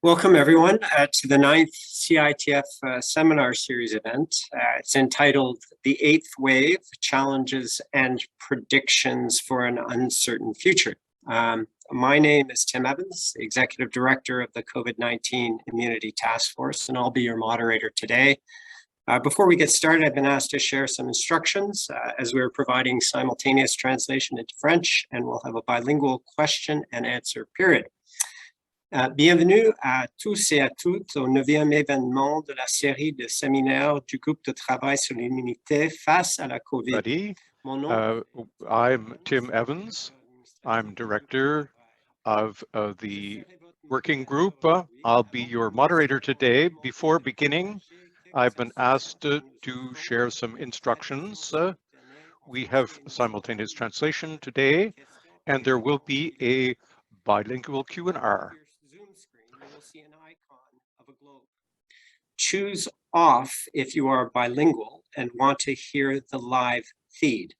Welcome everyone to the 9th CITF seminar series event. It's entitled The Eighth Wave, Challenges and Predictions for an Uncertain Future. My name is Tim Evans, the Executive Director of the COVID-19 Immunity Task Force, and I'll be your moderator today. Before we get started, I've been asked to share some instructions as we're providing simultaneous translation into French, and we'll have a bilingual question and answer period. Bienvenue à tous et à toutes au 9e événement de la série de séminaires du groupe de travail sur l'immunité face à la COVID. I'm Tim Evans. I'm director of the working group. I'll be your moderator today. Before beginning, I've been asked to share some instructions. We have simultaneous translation today, and there will be a bilingual Q&R. See an icon of a globe. Choose off if you are bilingual and want to hear the live feed.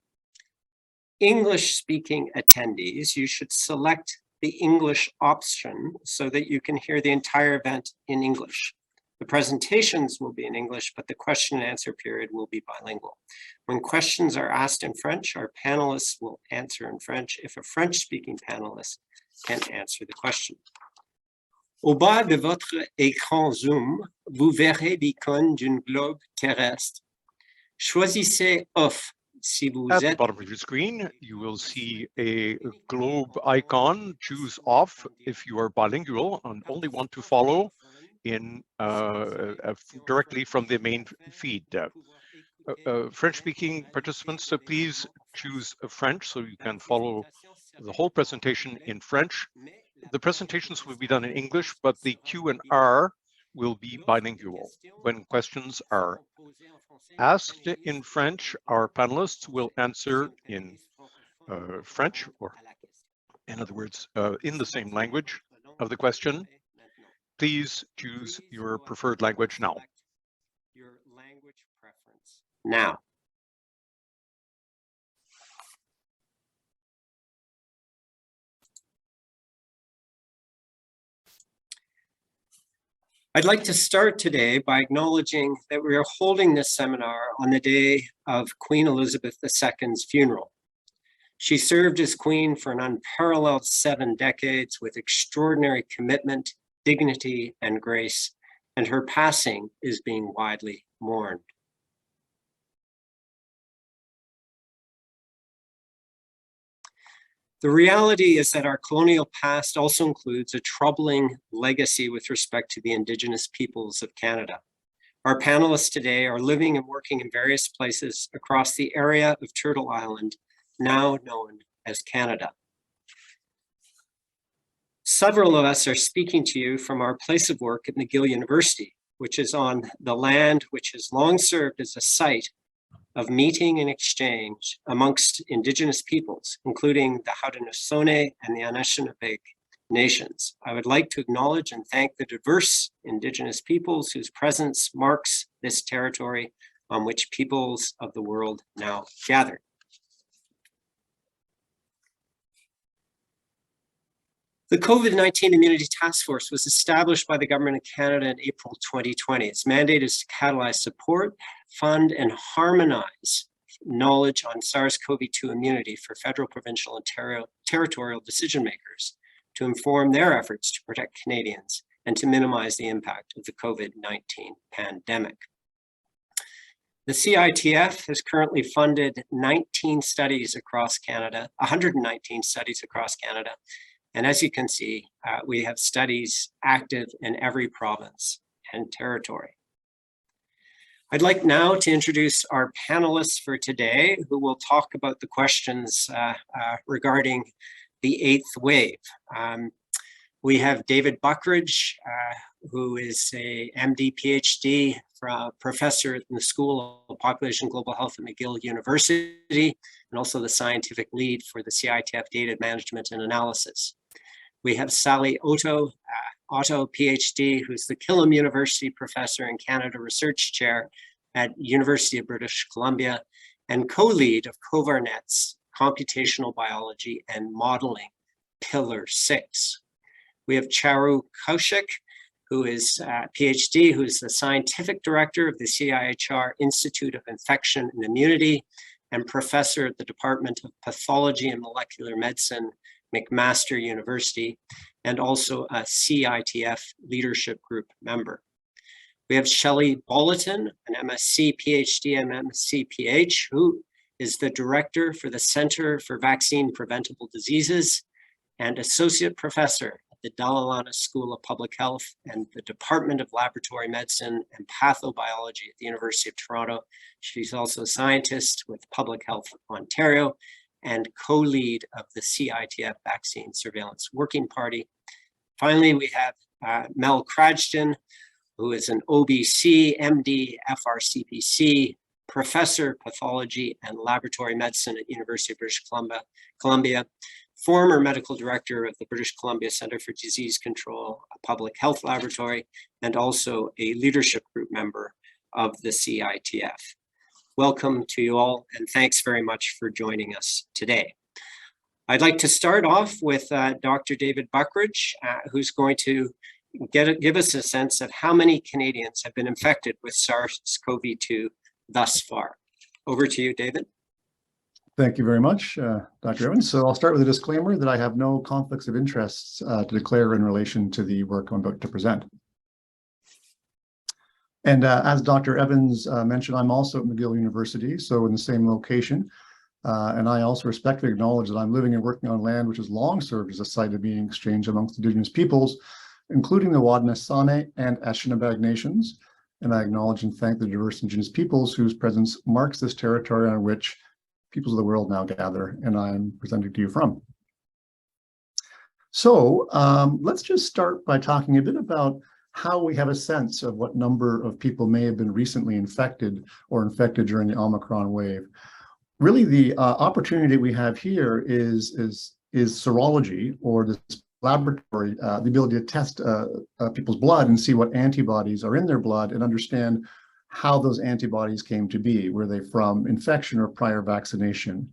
English-speaking attendees, you should select the English option so that you can hear the entire event in English. The presentations will be in English, but the question and answer period will be bilingual. When questions are asked in French, our panelists will answer in French if a French-speaking panelist can answer the question. Au bas de votre écran Zoom, vous verrez l'icône d'un globe terrestre. Choisissez off si vous êtes... At the bottom of your screen, you will see a globe icon. Choose off if you are bilingual and only want to follow in directly from the main feed. French-speaking participants, please choose French so you can follow the whole presentation in French. The presentations will be done in English, but the Q&R will be bilingual. When questions are asked in French, our panelists will answer in French, or in other words, in the same language of the question. Please choose your preferred language now. Your language preference now. I'd like to start today by acknowledging that we are holding this seminar on the day of Queen Elizabeth II's funeral. She served as queen for an unparalleled 7 decades with extraordinary commitment, dignity, and grace, and her passing is being widely mourned. The reality is that our colonial past also includes a troubling legacy with respect to the Indigenous peoples of Canada. Our panelists today are living and working in various places across the area of Turtle Island, now known as Canada. Several of us are speaking to you from our place of work at McGill University, which is on the land which has long served as a site of meeting and exchange amongst Indigenous peoples, including the Haudenosaunee and the Anishinaabe nations. I would like to acknowledge and thank the diverse Indigenous peoples whose presence marks this territory on which peoples of the world now gather. The COVID-19 Immunity Task Force was established by the Government of Canada in April 2020. Its mandate is to catalyze support, fund, and harmonize knowledge on SARS-CoV-2 immunity for federal, provincial, and territorial decision makers to inform their efforts to protect Canadians and to minimize the impact of the COVID-19 pandemic. The CITF has currently funded 19 studies across Canada, 119 studies across Canada. And as you can see, we have studies active in every province and territory. I'd like now to introduce our panelists for today, who will talk about the questions regarding the eighth wave. We have David Buckridge, who is a MD, PhD, professor in the School of Population and Global Health at McGill University, and also the scientific lead for the CITF Data Management and Analysis. We have Sally Otto, PhD, who's the Killam University Professor and Canada Research Chair at University of British Columbia, and co-lead of CoVaRR-Net's Computational Biology and Modeling, Pillar 6. We have Charu Kaushik, who is a PhD, who is the scientific director of the CIHR Institute of Infection and Immunity and professor at the Department of Pathology and Molecular Medicine, McMaster University, and also a CITF leadership group member. We have Shelley Bolleton, an MSc, PhD, and MSc, PH, who is the director for the Center for Vaccine Preventable Diseases and associate professor at the Dalla Lana School of Public Health and the Department of Laboratory Medicine and Pathobiology at the University of Toronto. She's also a scientist with Public Health Ontario and co-lead of the CITF Vaccine Surveillance Working Party. Finally, we have Mel Cradson, who is an OBC, MD, FRCPC, professor of pathology and laboratory medicine at University of British Columbia, former medical director of the British Columbia Centre for Disease Control, a public health laboratory, and also a leadership group member of the CITF. Welcome to you all, and thanks very much for joining us today. I'd like to start off with Dr. David Buckridge, who's going to give us a sense of how many Canadians have been infected with SARS-CoV-2 thus far. Over to you, David. Thank you very much, Dr. Evans. So I'll start with a disclaimer that I have no conflicts of interests to declare in relation to the work I'm about to present. And as Dr. Evans mentioned, I'm also at McGill University, so in the same location. And I also respectfully acknowledge that I'm living and working on land which has long served as a site of meeting exchange amongst Indigenous peoples, including the Haudenosaunee and Anishinaabe nations. And I acknowledge and thank the diverse Indigenous peoples whose presence marks this territory on which peoples of the world now gather, and I'm presenting to you from. So let's just start by talking a bit about how we have a sense of what number of people may have been recently infected or infected during the Omicron wave. Really, the opportunity that we have here is serology, or this laboratory, the ability to test people's blood and see what antibodies are in their blood and understand how those antibodies came to be. Were they from infection or prior vaccination?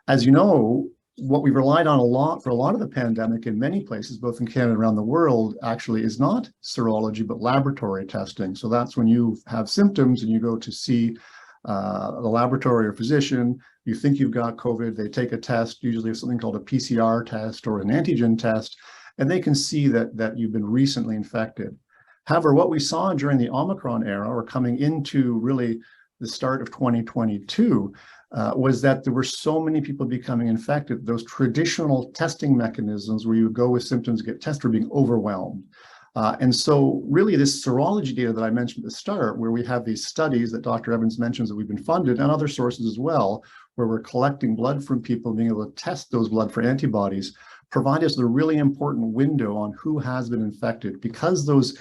As you know, what we've relied on a lot for a lot of the pandemic in many places, both in Canada and around the world, actually is not serology, but laboratory testing. So that's when you have symptoms and you go to see the laboratory or physician, you think you've got COVID, they take a test, usually something called a PCR test or an antigen test, and they can see that you've been recently infected. However, what we saw during the Omicron era, or coming into really the start of 2022, was that there were so many people becoming infected. Those traditional testing mechanisms where you would go with symptoms, get tested, were being overwhelmed. And so really this serology data that I mentioned at the start, where we have these studies that Dr. Evans mentions that we've been funded, and other sources as well, where we're collecting blood from people, being able to test those blood for antibodies, provide us with a really important window on who has been infected. Because those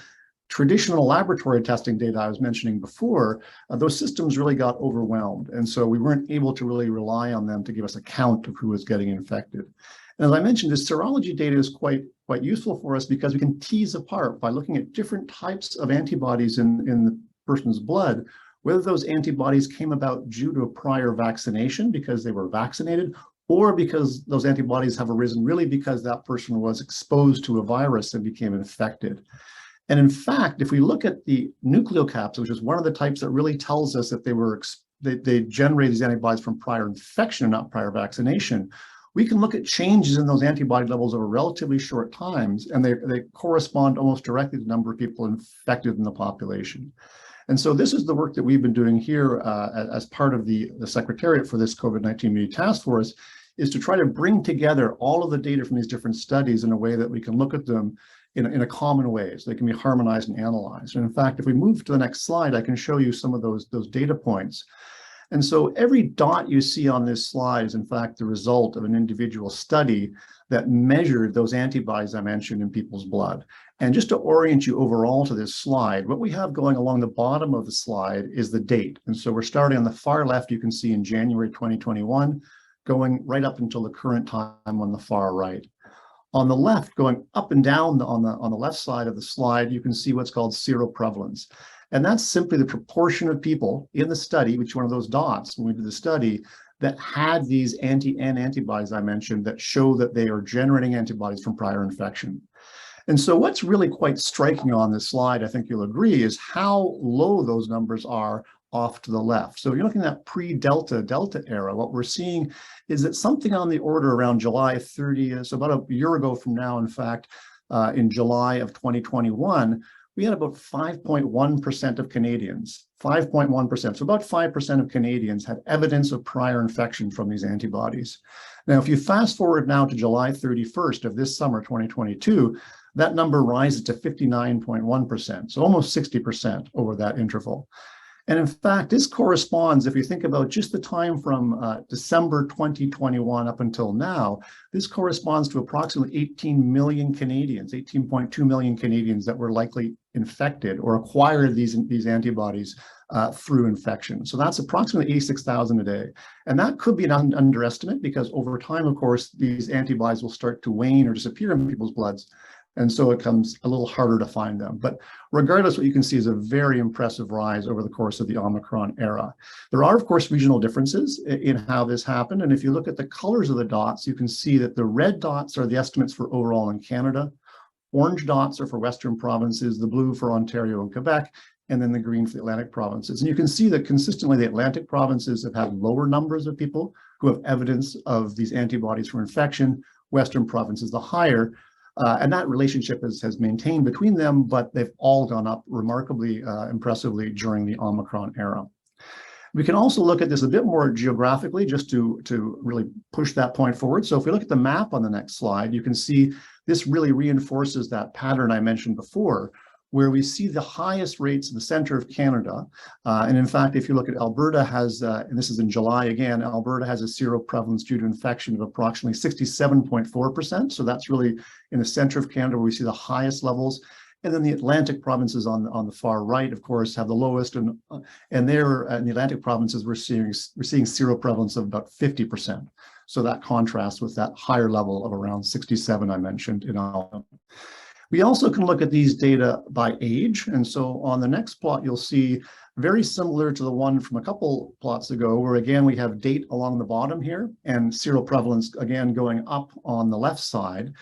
traditional laboratory testing data I was mentioning before, those systems really got overwhelmed. And so we weren't able to really rely on them to give us a count of who was getting infected. And as I mentioned, this serology data is quite useful for us because we can tease apart by looking at different types of antibodies in the person's blood, whether those antibodies came about due to a prior vaccination because they were vaccinated, or because those antibodies have arisen really because that person was exposed to a virus and became infected. And in fact, if we look at the nucleocapsid, which is one of the types that really tells us that they generate these antibodies from prior infection, not prior vaccination, we can look at changes in those antibody levels over relatively short times, and they correspond almost directly to the number of people infected in the population. And so this is the work that we've been doing here as part of the Secretariat for this COVID-19 Immunity Task Force, is to try to bring together all of the data from these different studies in a way that we can look at them in a common way, so they can be harmonized and analyzed. And in fact, if we move to the next slide, I can show you some of those data points. And so every dot you see on this slide is in fact the result of an individual study that measured those antibodies I mentioned in people's blood. And just to orient you overall to this slide, what we have going along the bottom of the slide is the date. And so we're starting on the far left, you can see in January 2021, going right up until the current time on the far right. On the left, going up and down on the left side of the slide, you can see what's called seroprevalence. And that's simply the proportion of people in the study, which one of those dots when we did the study, that had these antibodies I mentioned that show that they are generating antibodies from prior infection. And so what's really quite striking on this slide, I think you'll agree, is how low those numbers are off to the left. So if you're looking at pre-Delta era, what we're seeing is that something on the order around July 30th, so about a year ago from now, in fact, in July of 2021, we had about 5.1% of Canadians, 5.1%. So about 5% of Canadians had evidence of prior infection from these antibodies. Now, if you fast forward now to July 31st of this summer, 2022, that number rises to 59.1%, so almost 60% over that interval. And in fact, this corresponds, if you think about just the time from December 2021 up until now, this corresponds to approximately 18 million Canadians, 18.2 million Canadians that were likely infected or acquired these antibodies through infection. So that's approximately 86,000 a day. And that could be an underestimate because over time, of course, these antibodies will start to wane or disappear in people's bloods. And so it comes a little harder to find them. But regardless, what you can see is a very impressive rise over the course of the Omicron era. There are, of course, regional differences in how this happened. And if you look at the colors of the dots, you can see that the red dots are the estimates for overall in Canada. Orange dots are for Western provinces, the blue for Ontario and Quebec, and then the green for the Atlantic provinces. And you can see that consistently the Atlantic provinces have had lower numbers of people who have evidence of these antibodies for infection, Western provinces the higher. And that relationship has maintained between them, but they've all gone up remarkably impressively during the Omicron era. We can also look at this a bit more geographically just to really push that point forward. So if we look at the map on the next slide, you can see this really reinforces that pattern I mentioned before, where we see the highest rates in the center of Canada. And in fact, if you look at Alberta has, and this is in July again, Alberta has a seroprevalence due to infection of approximately 67.4%. So that's really in the center of Canada where we see the highest levels. And then the Atlantic provinces on the far right, of course, have the lowest. And there in the Atlantic provinces, we're seeing seroprevalence of about 50%. So that contrasts with that higher level of around 67 I mentioned in Alberta. We also can look at these data by age. And so on the next plot, you'll see very similar to the one from a couple plots ago, where again, we have date along the bottom here and seroprevalence again going up on the left side.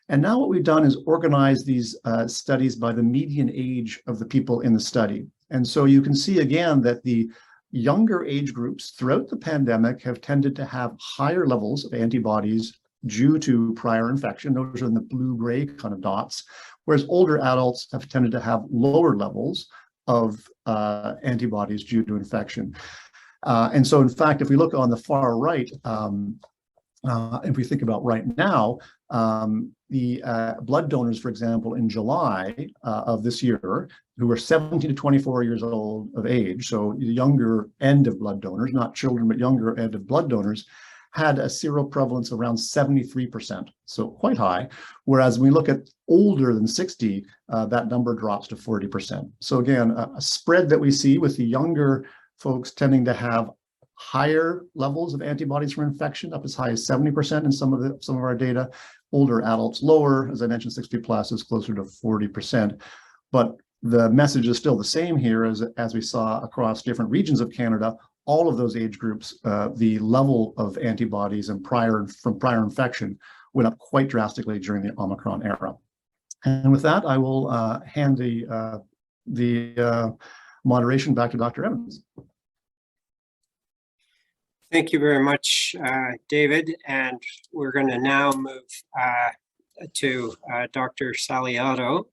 And now what we've done is organize these studies by the median age of the people in the study. And so you can see again that the younger age groups throughout the pandemic have tended to have higher levels of antibodies due to prior infection. Those are in the blue-gray kind of dots, whereas older adults have tended to have lower levels of antibodies due to infection. And so in fact, if we look on the far right, if we think about right now, the blood donors, for example, in July of this year, who were 17 to 24 years old of age, so the younger end of blood donors, not children, but younger end of blood donors, had a seroprevalence around 73%, so quite high. Whereas when we look at older than 60, that number drops to 40%. So again, a spread that we see with the younger folks tending to have higher levels of antibodies for infection, up as high as 70% in some of our data. Older adults lower, as I mentioned, 60 plus is closer to 40%. But the message is still the same here as we saw across different regions of Canada. All of those age groups, the level of antibodies and from prior infection went up quite drastically during the Omicron era. And with that, I will hand the moderation back to Dr. Evans. Thank you very much, David. And we're going to now move to Dr. Saliato.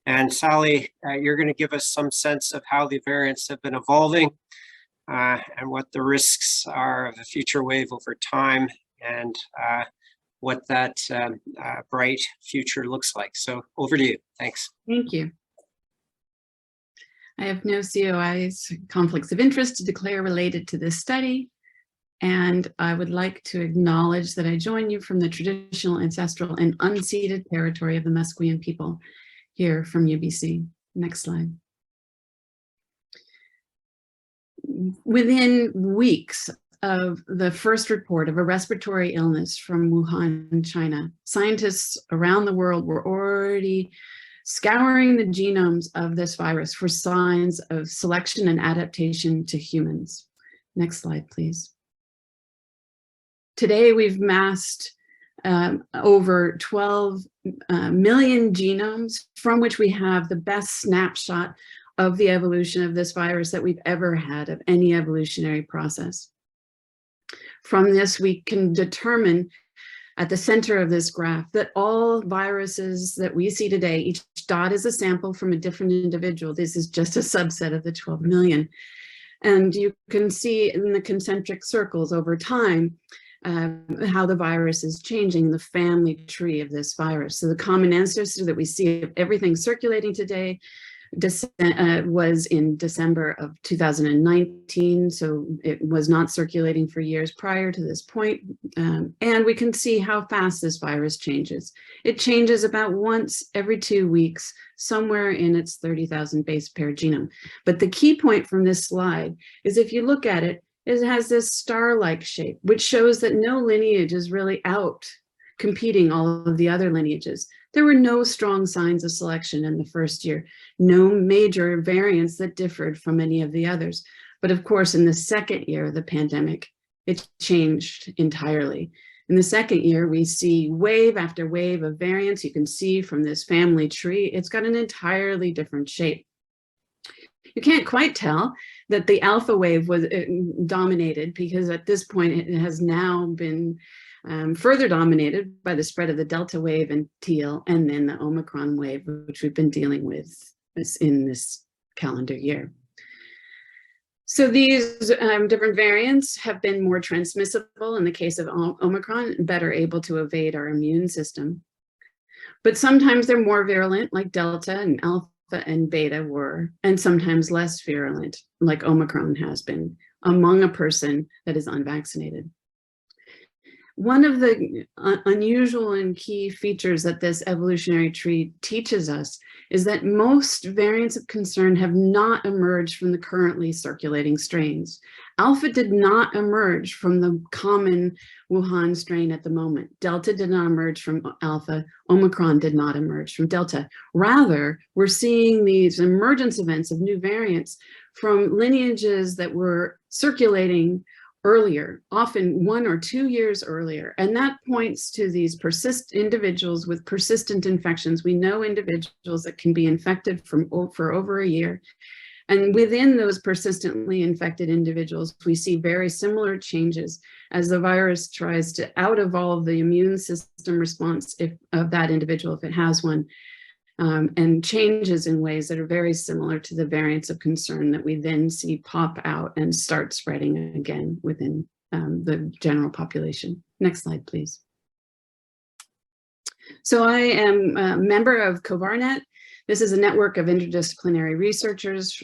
And Sally, you're going to give us some sense of how the variants have been evolving and what the risks are of a future wave over time and what that bright future looks like. So over to you. Thanks. Thank you. I have no COIs, conflicts of interest to declare related to this study. And I would like to acknowledge that I join you from the traditional, ancestral, and unceded territory of the Musqueam people here from UBC. Next slide. Within weeks of the first report of a respiratory illness from Wuhan, China, scientists around the world were already scouring the genomes of this virus for signs of selection and adaptation to humans. Next slide, please. Today, we've massed over 12 million genomes from which we have the best snapshot of the evolution of this virus that we've ever had of any evolutionary process. From this, we can determine at the center of this graph that all viruses that we see today, each dot is a sample from a different individual. This is just a subset of the 12 million. And you can see in the concentric circles over time how the virus is changing the family tree of this virus. So the common ancestor that we see of everything circulating today was in December of 2019, so it was not circulating for years prior to this point. And we can see how fast this virus changes. It changes about once every 2 weeks, somewhere in its 30,000 base pair genome. But the key point from this slide is if you look at it, it has this star-like shape, which shows that no lineage is really out competing all of the other lineages. There were no strong signs of selection in the first year, no major variants that differed from any of the others. But of course, in the second year of the pandemic, it changed entirely. In the second year, we see wave after wave of variants. You can see from this family tree, it's got an entirely different shape. You can't quite tell that the alpha wave was dominated, because at this point it has now been further dominated by the spread of the Delta wave and teal, and then the Omicron wave, which we've been dealing with in this calendar year. So these different variants have been more transmissible in the case of Omicron, better able to evade our immune system. But sometimes they're more virulent, like Delta and Alpha and Beta were, and sometimes less virulent, like Omicron has been, among a person that is unvaccinated. One of the unusual and key features that this evolutionary tree teaches us is that most variants of concern have not emerged from the currently circulating strains. Alpha did not emerge from the common Wuhan strain at the moment. Delta did not emerge from Alpha. Omicron did not emerge from Delta. Rather, we're seeing these emergence events of new variants from lineages that were circulating earlier, often 1 or 2 years earlier. And that points to these individuals with persistent infections. We know individuals that can be infected for over a year. And within those persistently infected individuals, we see very similar changes as the virus tries to out-evolve the immune system response of that individual, if it has one, and changes in ways that are very similar to the variants of concern that we then see pop out and start spreading again within the general population. Next slide, please. So I am a member of CoVaRR-Net. This is a network of interdisciplinary researchers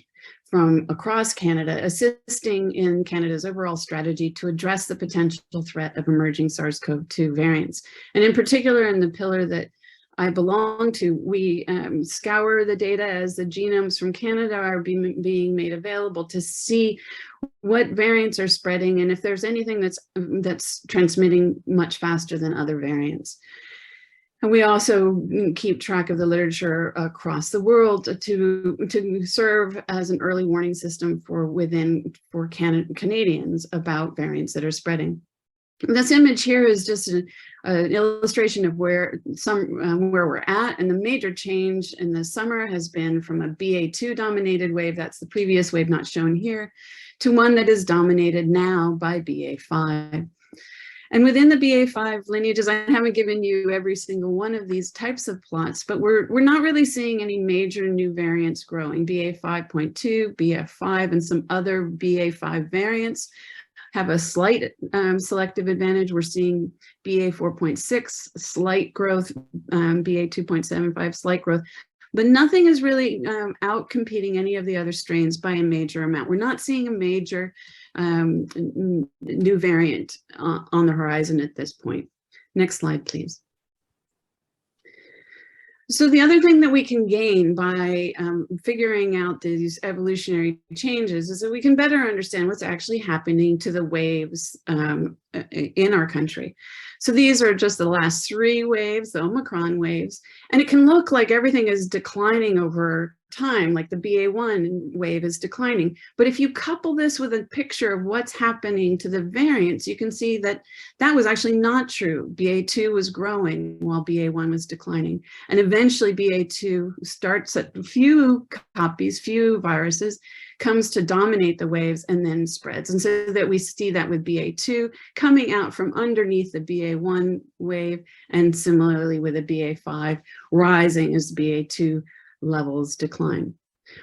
from across Canada, assisting in Canada's overall strategy to address the potential threat of emerging SARS-CoV-2 variants. And in particular, in the pillar that I belong to, we scour the data as the genomes from Canada are being made available to see what variants are spreading and if there's anything that's transmitting much faster than other variants. And we also keep track of the literature across the world to serve as an early warning system for Canadians about variants that are spreading. This image here is just an illustration of where we're at, and the major change in the summer has been from a BA2 dominated wave, that's the previous wave not shown here, to one that is dominated now by BA5. And within the BA5 lineages, I haven't given you every single one of these types of plots, but we're not really seeing any major new variants growing. BA5.2, BF5, and some other BA5 variants have a slight selective advantage. We're seeing BA4.6, slight growth, BA2.75, slight growth, but nothing is really out-competing any of the other strains by a major amount. We're not seeing a major new variant on the horizon at this point. Next slide, please. So the other thing that we can gain by figuring out these evolutionary changes is that we can better understand what's actually happening to the waves in our country. So these are just the last 3 waves, the Omicron waves, and it can look like everything is declining over time, like the BA1 wave is declining. But if you couple this with a picture of what's happening to the variants, you can see that that was actually not true. BA2 was growing while BA1 was declining. And eventually BA2 starts at few copies, few viruses, comes to dominate the waves and then spreads. And so that we see that with BA2 coming out from underneath the BA1 wave, and similarly with a BA5 rising as BA2 levels decline.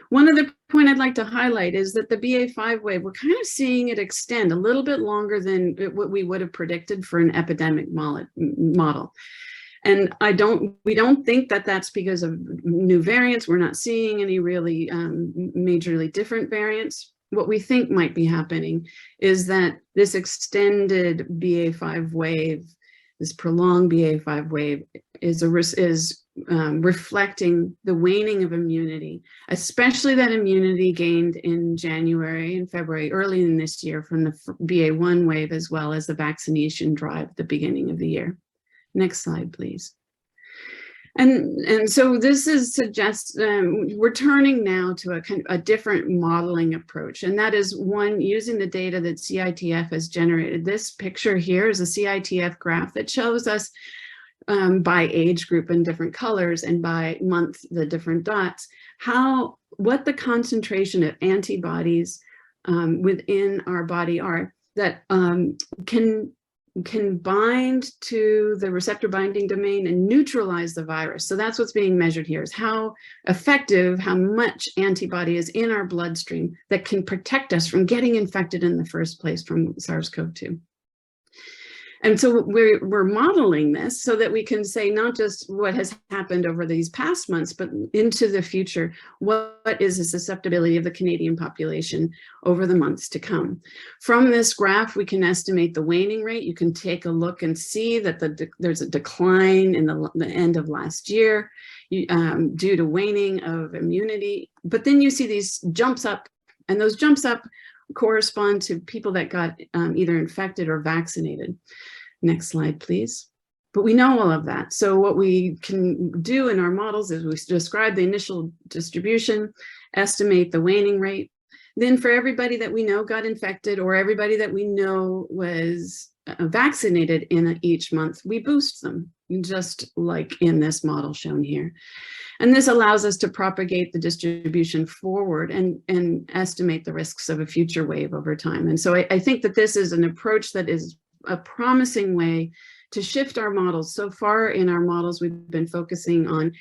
One other point I'd like to highlight is that the BA5 wave, we're kind of seeing it extend a little bit longer than what we would have predicted for an epidemic model. And we don't think that that's because of new variants. We're not seeing any really majorly different variants. What we think might be happening is that this extended BA5 wave, this prolonged BA5 wave, is reflecting the waning of immunity, especially that immunity gained in January and February, early in this year, from the BA1 wave, as well as the vaccination drive at the beginning of the year. Next slide, please. And so this suggests we're turning now to a different modeling approach, and that is one using the data that CITF has generated. This picture here is a CITF graph that shows us by age group in different colors and by month, the different dots, what the concentration of antibodies within our body are that can bind to the receptor binding domain and neutralize the virus. So that's what's being measured here, is how effective, how much antibody is in our bloodstream that can protect us from getting infected in the first place from SARS-CoV-2. And so we're modeling this so that we can say not just what has happened over these past months, but into the future, what is the susceptibility of the Canadian population over the months to come. From this graph, we can estimate the waning rate. You can take a look and see that there's a decline in the end of last year due to waning of immunity. But then you see these jumps up, and those jumps up correspond to people that got either infected or vaccinated. Next slide, please. But we know all of that. So what we can do in our models is we describe the initial distribution, estimate the waning rate. Then for everybody that we know got infected, or everybody that we know was vaccinated in each month, we boost them, just like in this model shown here. And this allows us to propagate the distribution forward and estimate the risks of a future wave over time. And so I think that this is an approach that is a promising way to shift our models. So far in our models, we've been focusing on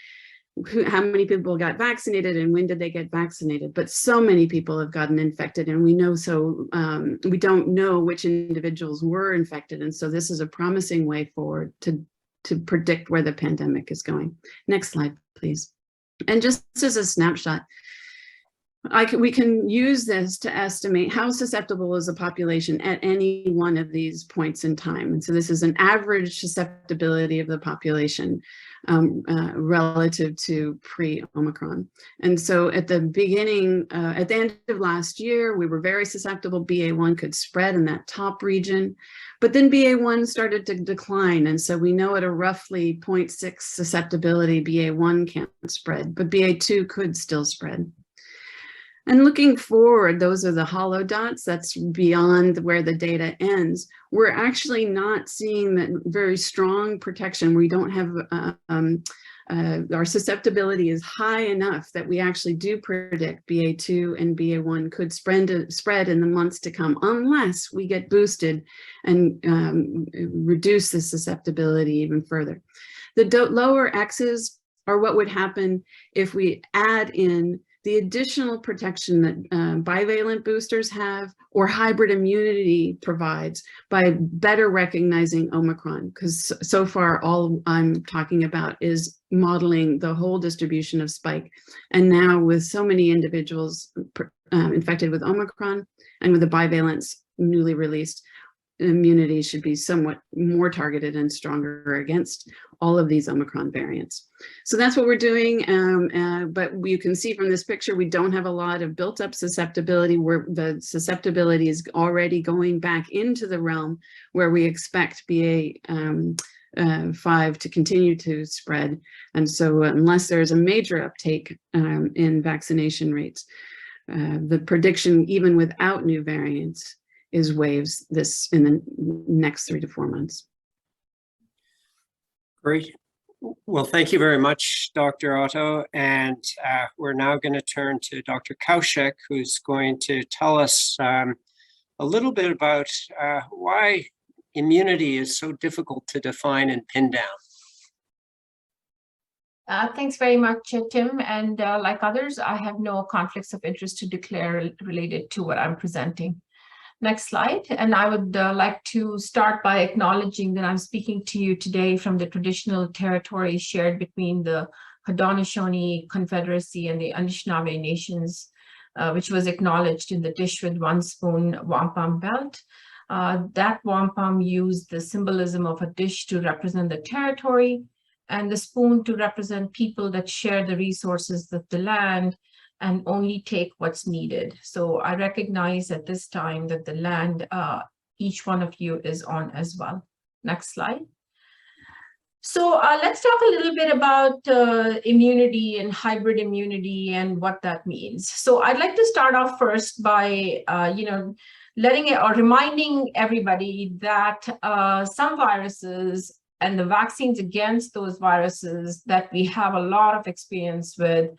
how many people got vaccinated and when did they get vaccinated. But so many people have gotten infected, and we don't know which individuals were infected. And so this is a promising way forward to predict where the pandemic is going. Next slide, please. And just as a snapshot, we can use this to estimate how susceptible is the population at any one of these points in time. And so this is an average susceptibility of the population relative to pre-Omicron. And so at the beginning, at the end of last year, we were very susceptible. BA1 could spread in that top region, but then BA1 started to decline. And so we know at a roughly 0.6 susceptibility, BA1 can't spread, but BA2 could still spread. And looking forward, those are the hollow dots, that's beyond where the data ends. We're actually not seeing that very strong protection. We don't have, our susceptibility is high enough that we actually do predict BA2 and BA1 could spread in the months to come, unless we get boosted and reduce the susceptibility even further. The lower X's are what would happen if we add in the additional protection that bivalent boosters have, or hybrid immunity provides, by better recognizing Omicron. Because so far, all I'm talking about is modeling the whole distribution of spike. And now with so many individuals infected with Omicron and with the bivalents newly released, immunity should be somewhat more targeted and stronger against all of these Omicron variants. So that's what we're doing. But you can see from this picture, we don't have a lot of built up susceptibility, where the susceptibility is already going back into the realm where we expect 5 to continue to spread. And so unless there's a major uptake in vaccination rates, the prediction, even without new variants, is waves this in the next 3 to 4 months. Great. Well, thank you very much, Dr. Otto. And we're now going to turn to Dr. Kaushik, who's going to tell us a little bit about why immunity is so difficult to define and pin down. Thanks very much, Tim. And like others, I have no conflicts of interest to declare related to what I'm presenting. Next slide. And I would like to start by acknowledging that I'm speaking to you today from the traditional territory shared between the Haudenosaunee Confederacy and the Anishinaabe Nations, which was acknowledged in the Dish with One Spoon wampum belt. That wampum used the symbolism of a dish to represent the territory, and the spoon to represent people that share the resources of the land and only take what's needed. So I recognize at this time that the land each one of you is on as well. Next slide. So let's talk a little bit about immunity and hybrid immunity and what that means. So I'd like to start off first by reminding everybody that some viruses and the vaccines against those viruses that we have a lot of experience with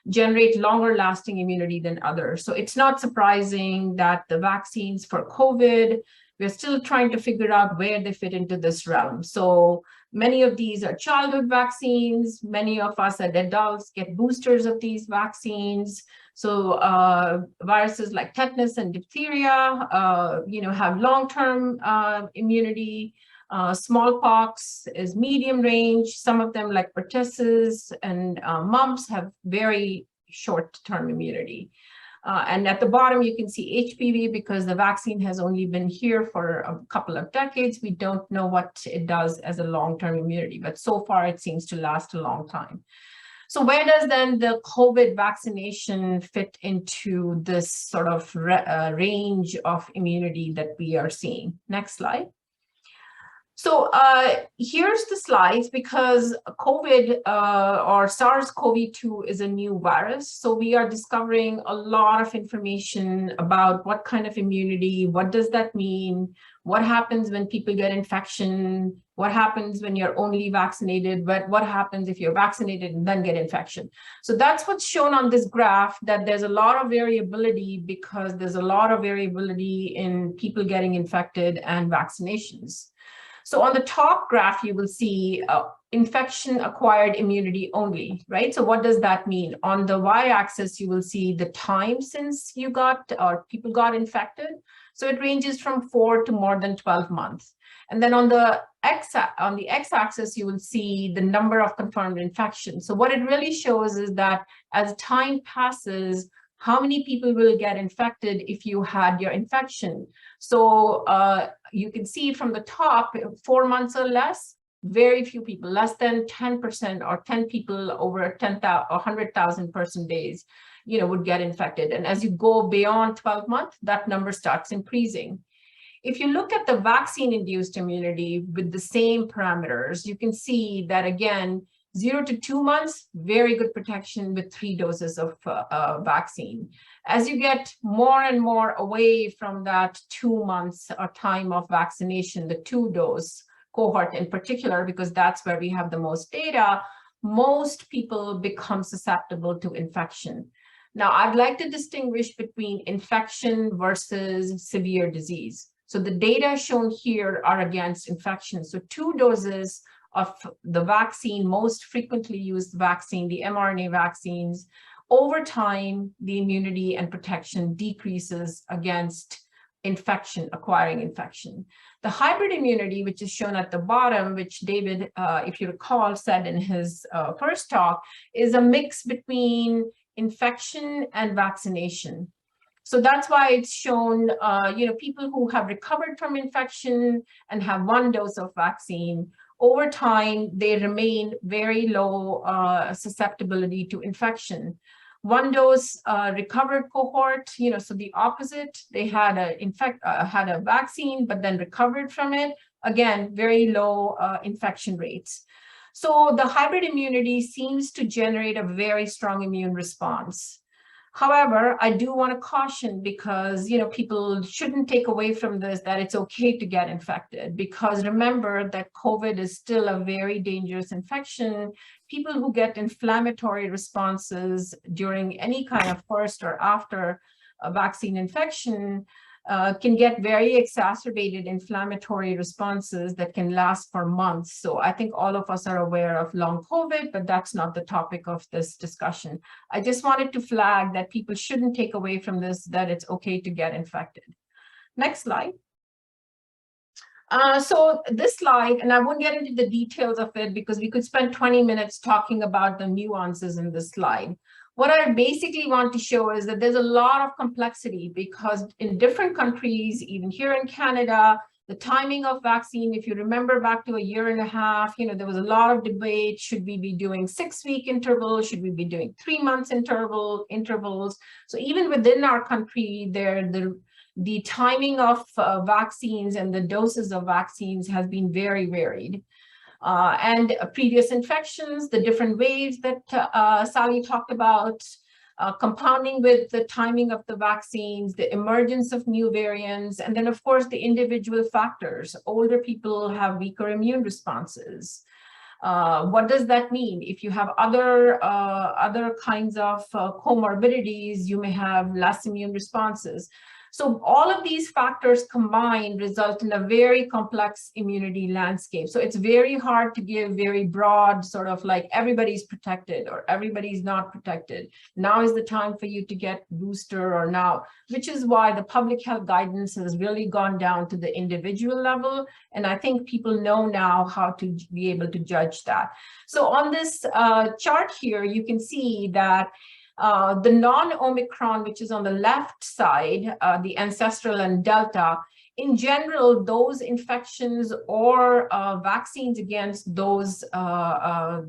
generate longer lasting immunity than others. So it's not surprising that the vaccines for COVID, we're still trying to figure out where they fit into this realm. So many of these are childhood vaccines. Many of us as adults get boosters of these vaccines. So viruses like tetanus and diphtheria, have long-term immunity. Smallpox is medium range. Some of them, like pertussis and mumps, have very short-term immunity. And at the bottom, you can see HPV, because the vaccine has only been here for a couple of decades. We don't know what it does as a long-term immunity, but so far it seems to last a long time. So where does then the COVID vaccination fit into this sort of range of immunity that we are seeing? Next slide. So here's the slides, because COVID or SARS-CoV-2 is a new virus. So we are discovering a lot of information about what kind of immunity, what does that mean, what happens when people get infection, what happens when you're only vaccinated, but what happens if you're vaccinated and then get infection. So that's what's shown on this graph, that there's a lot of variability, because there's a lot of variability in people getting infected and vaccinations. So on the top graph, you will see infection-acquired immunity only, right? So what does that mean? On the y-axis, you will see the time since you got or people got infected. So it ranges from 4 to more than 12 months. And then on the x-axis, you will see the number of confirmed infections. So what it really shows is that as time passes, how many people will get infected if you had your infection? So you can see from the top, 4 months or less, very few people, less than 10% or 10 people over 100,000 person days, would get infected. And as you go beyond 12 months, that number starts increasing. If you look at the vaccine-induced immunity with the same parameters, you can see that, again, 0 to 2 months, very good protection with 3 doses of vaccine. As you get more and more away from that 2 months or time of vaccination, the 2-dose cohort in particular, because that's where we have the most data, most people become susceptible to infection. Now, I'd like to distinguish between infection versus severe disease. So the data shown here are against infection. So 2 doses of the vaccine, most frequently used vaccine, the mRNA vaccines, over time, the immunity and protection decreases against infection, acquiring infection. The hybrid immunity, which is shown at the bottom, which David, if you recall, said in his first talk, is a mix between infection and vaccination. So that's why it's shown, people who have recovered from infection and have 1 dose of vaccine, over time, they remain very low susceptibility to infection. One dose recovered cohort, so the opposite, they had a vaccine, but then recovered from it. Again, very low infection rates. So the hybrid immunity seems to generate a very strong immune response. However, I do want to caution because, people shouldn't take away from this that it's okay to get infected, because remember that COVID is still a very dangerous infection. People who get inflammatory responses during any kind of first or after a vaccine infection can get very exacerbated inflammatory responses that can last for months. So I think all of us are aware of long COVID, but that's not the topic of this discussion. I just wanted to flag that people shouldn't take away from this that it's okay to get infected. Next slide. So this slide, and I won't get into the details of it because we could spend 20 minutes talking about the nuances in this slide. What I basically want to show is that there's a lot of complexity because in different countries, even here in Canada, the timing of vaccine, if you remember back to a year and a half, there was a lot of debate. Should we be doing 6-week intervals? Should we be doing 3 months intervals? So even within our country, the timing of vaccines and the doses of vaccines has been very varied. And previous infections, the different waves that Sally talked about, compounding with the timing of the vaccines, the emergence of new variants, and then of course the individual factors. Older people have weaker immune responses. What does that mean? If you have other kinds of comorbidities, you may have less immune responses. So all of these factors combined result in a very complex immunity landscape. So it's very hard to give very broad sort of like everybody's protected or everybody's not protected. Now is the time for you to get booster or now, which is why the public health guidance has really gone down to the individual level. And I think people know now how to be able to judge that. So on this chart here, you can see that the non-Omicron, which is on the left side, the ancestral and Delta, in general, those infections or vaccines against those that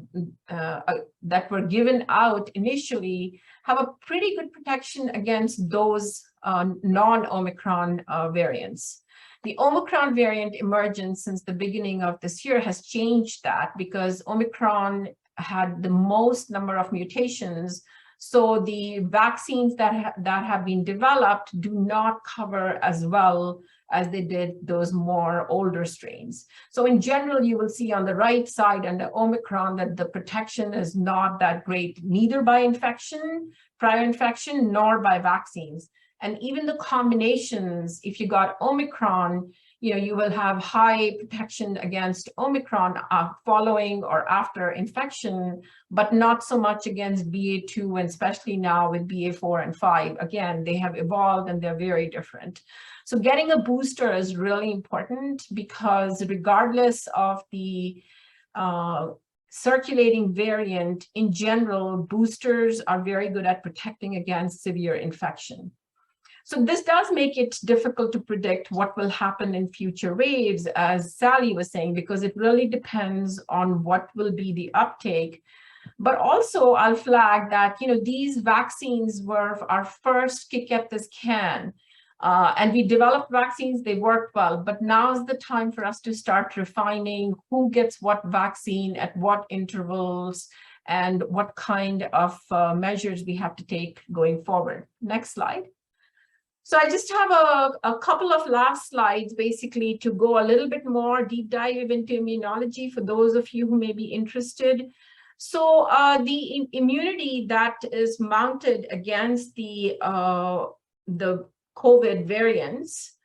were given out initially have a pretty good protection against those non-Omicron variants. The Omicron variant emergence since the beginning of this year has changed that because Omicron had the most number of mutations. So the vaccines that have been developed do not cover as well as they did those more older strains. So in general, you will see on the right side under Omicron that the protection is not that great, neither by infection, prior infection, nor by vaccines. And even the combinations, if you got Omicron, you will have high protection against Omicron following or after infection, but not so much against BA2, and especially now with BA4 and 5. Again, they have evolved and they're very different. So getting a booster is really important because regardless of the circulating variant, in general, boosters are very good at protecting against severe infection. So this does make it difficult to predict what will happen in future waves, as Sally was saying, because it really depends on what will be the uptake. But also I'll flag that, these vaccines were our first kick at this can. And we developed vaccines, they worked well, but now's the time for us to start refining who gets what vaccine at what intervals and what kind of measures we have to take going forward. Next slide. So I just have a couple of last slides basically to go a little bit more deep dive into immunology for those of you who may be interested. So the immunity that is mounted against the COVID variants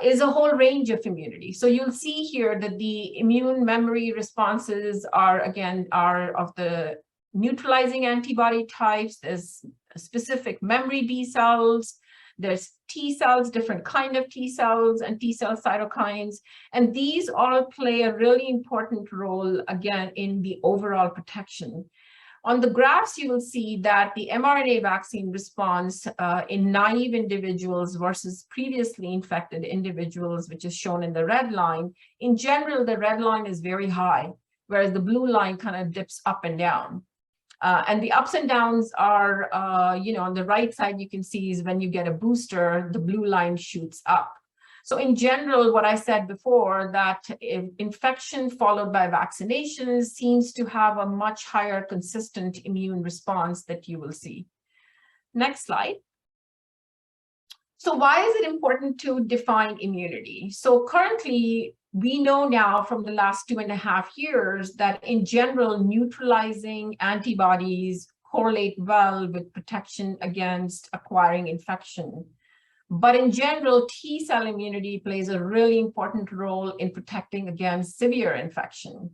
is a whole range of immunity. So you'll see here that the immune memory responses are of the neutralizing antibody types. There's specific memory B cells. There's T cells, different kind of T cells and T cell cytokines. And these all play a really important role, again, in the overall protection. On the graphs, you will see that the mRNA vaccine response in naive individuals versus previously infected individuals, which is shown in the red line, in general, the red line is very high, whereas the blue line kind of dips up and down. And the ups and downs are, on the right side, you can see is when you get a booster, the blue line shoots up. So in general, what I said before, that infection followed by vaccinations seems to have a much higher consistent immune response that you will see. Next slide. So why is it important to define immunity? So currently, we know now from the last 2.5 years that in general, neutralizing antibodies correlate well with protection against acquiring infection. But in general, T cell immunity plays a really important role in protecting against severe infection.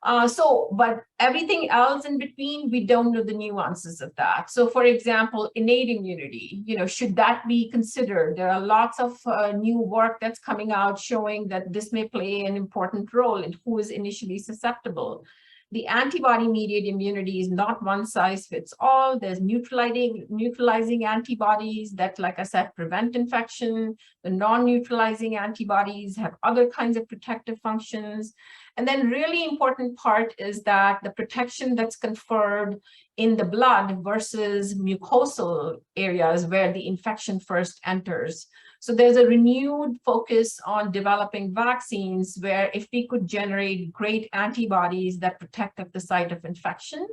But everything else in between, we don't know the nuances of that. So for example, innate immunity, should that be considered? There are lots of new work that's coming out showing that this may play an important role in who is initially susceptible. The antibody-mediated immunity is not one size fits all. There's neutralizing antibodies that, like I said, prevent infection. The non-neutralizing antibodies have other kinds of protective functions. And then really important part is that the protection that's conferred in the blood versus mucosal areas where the infection first enters. So there's a renewed focus on developing vaccines where if we could generate great antibodies that protect at the site of infection,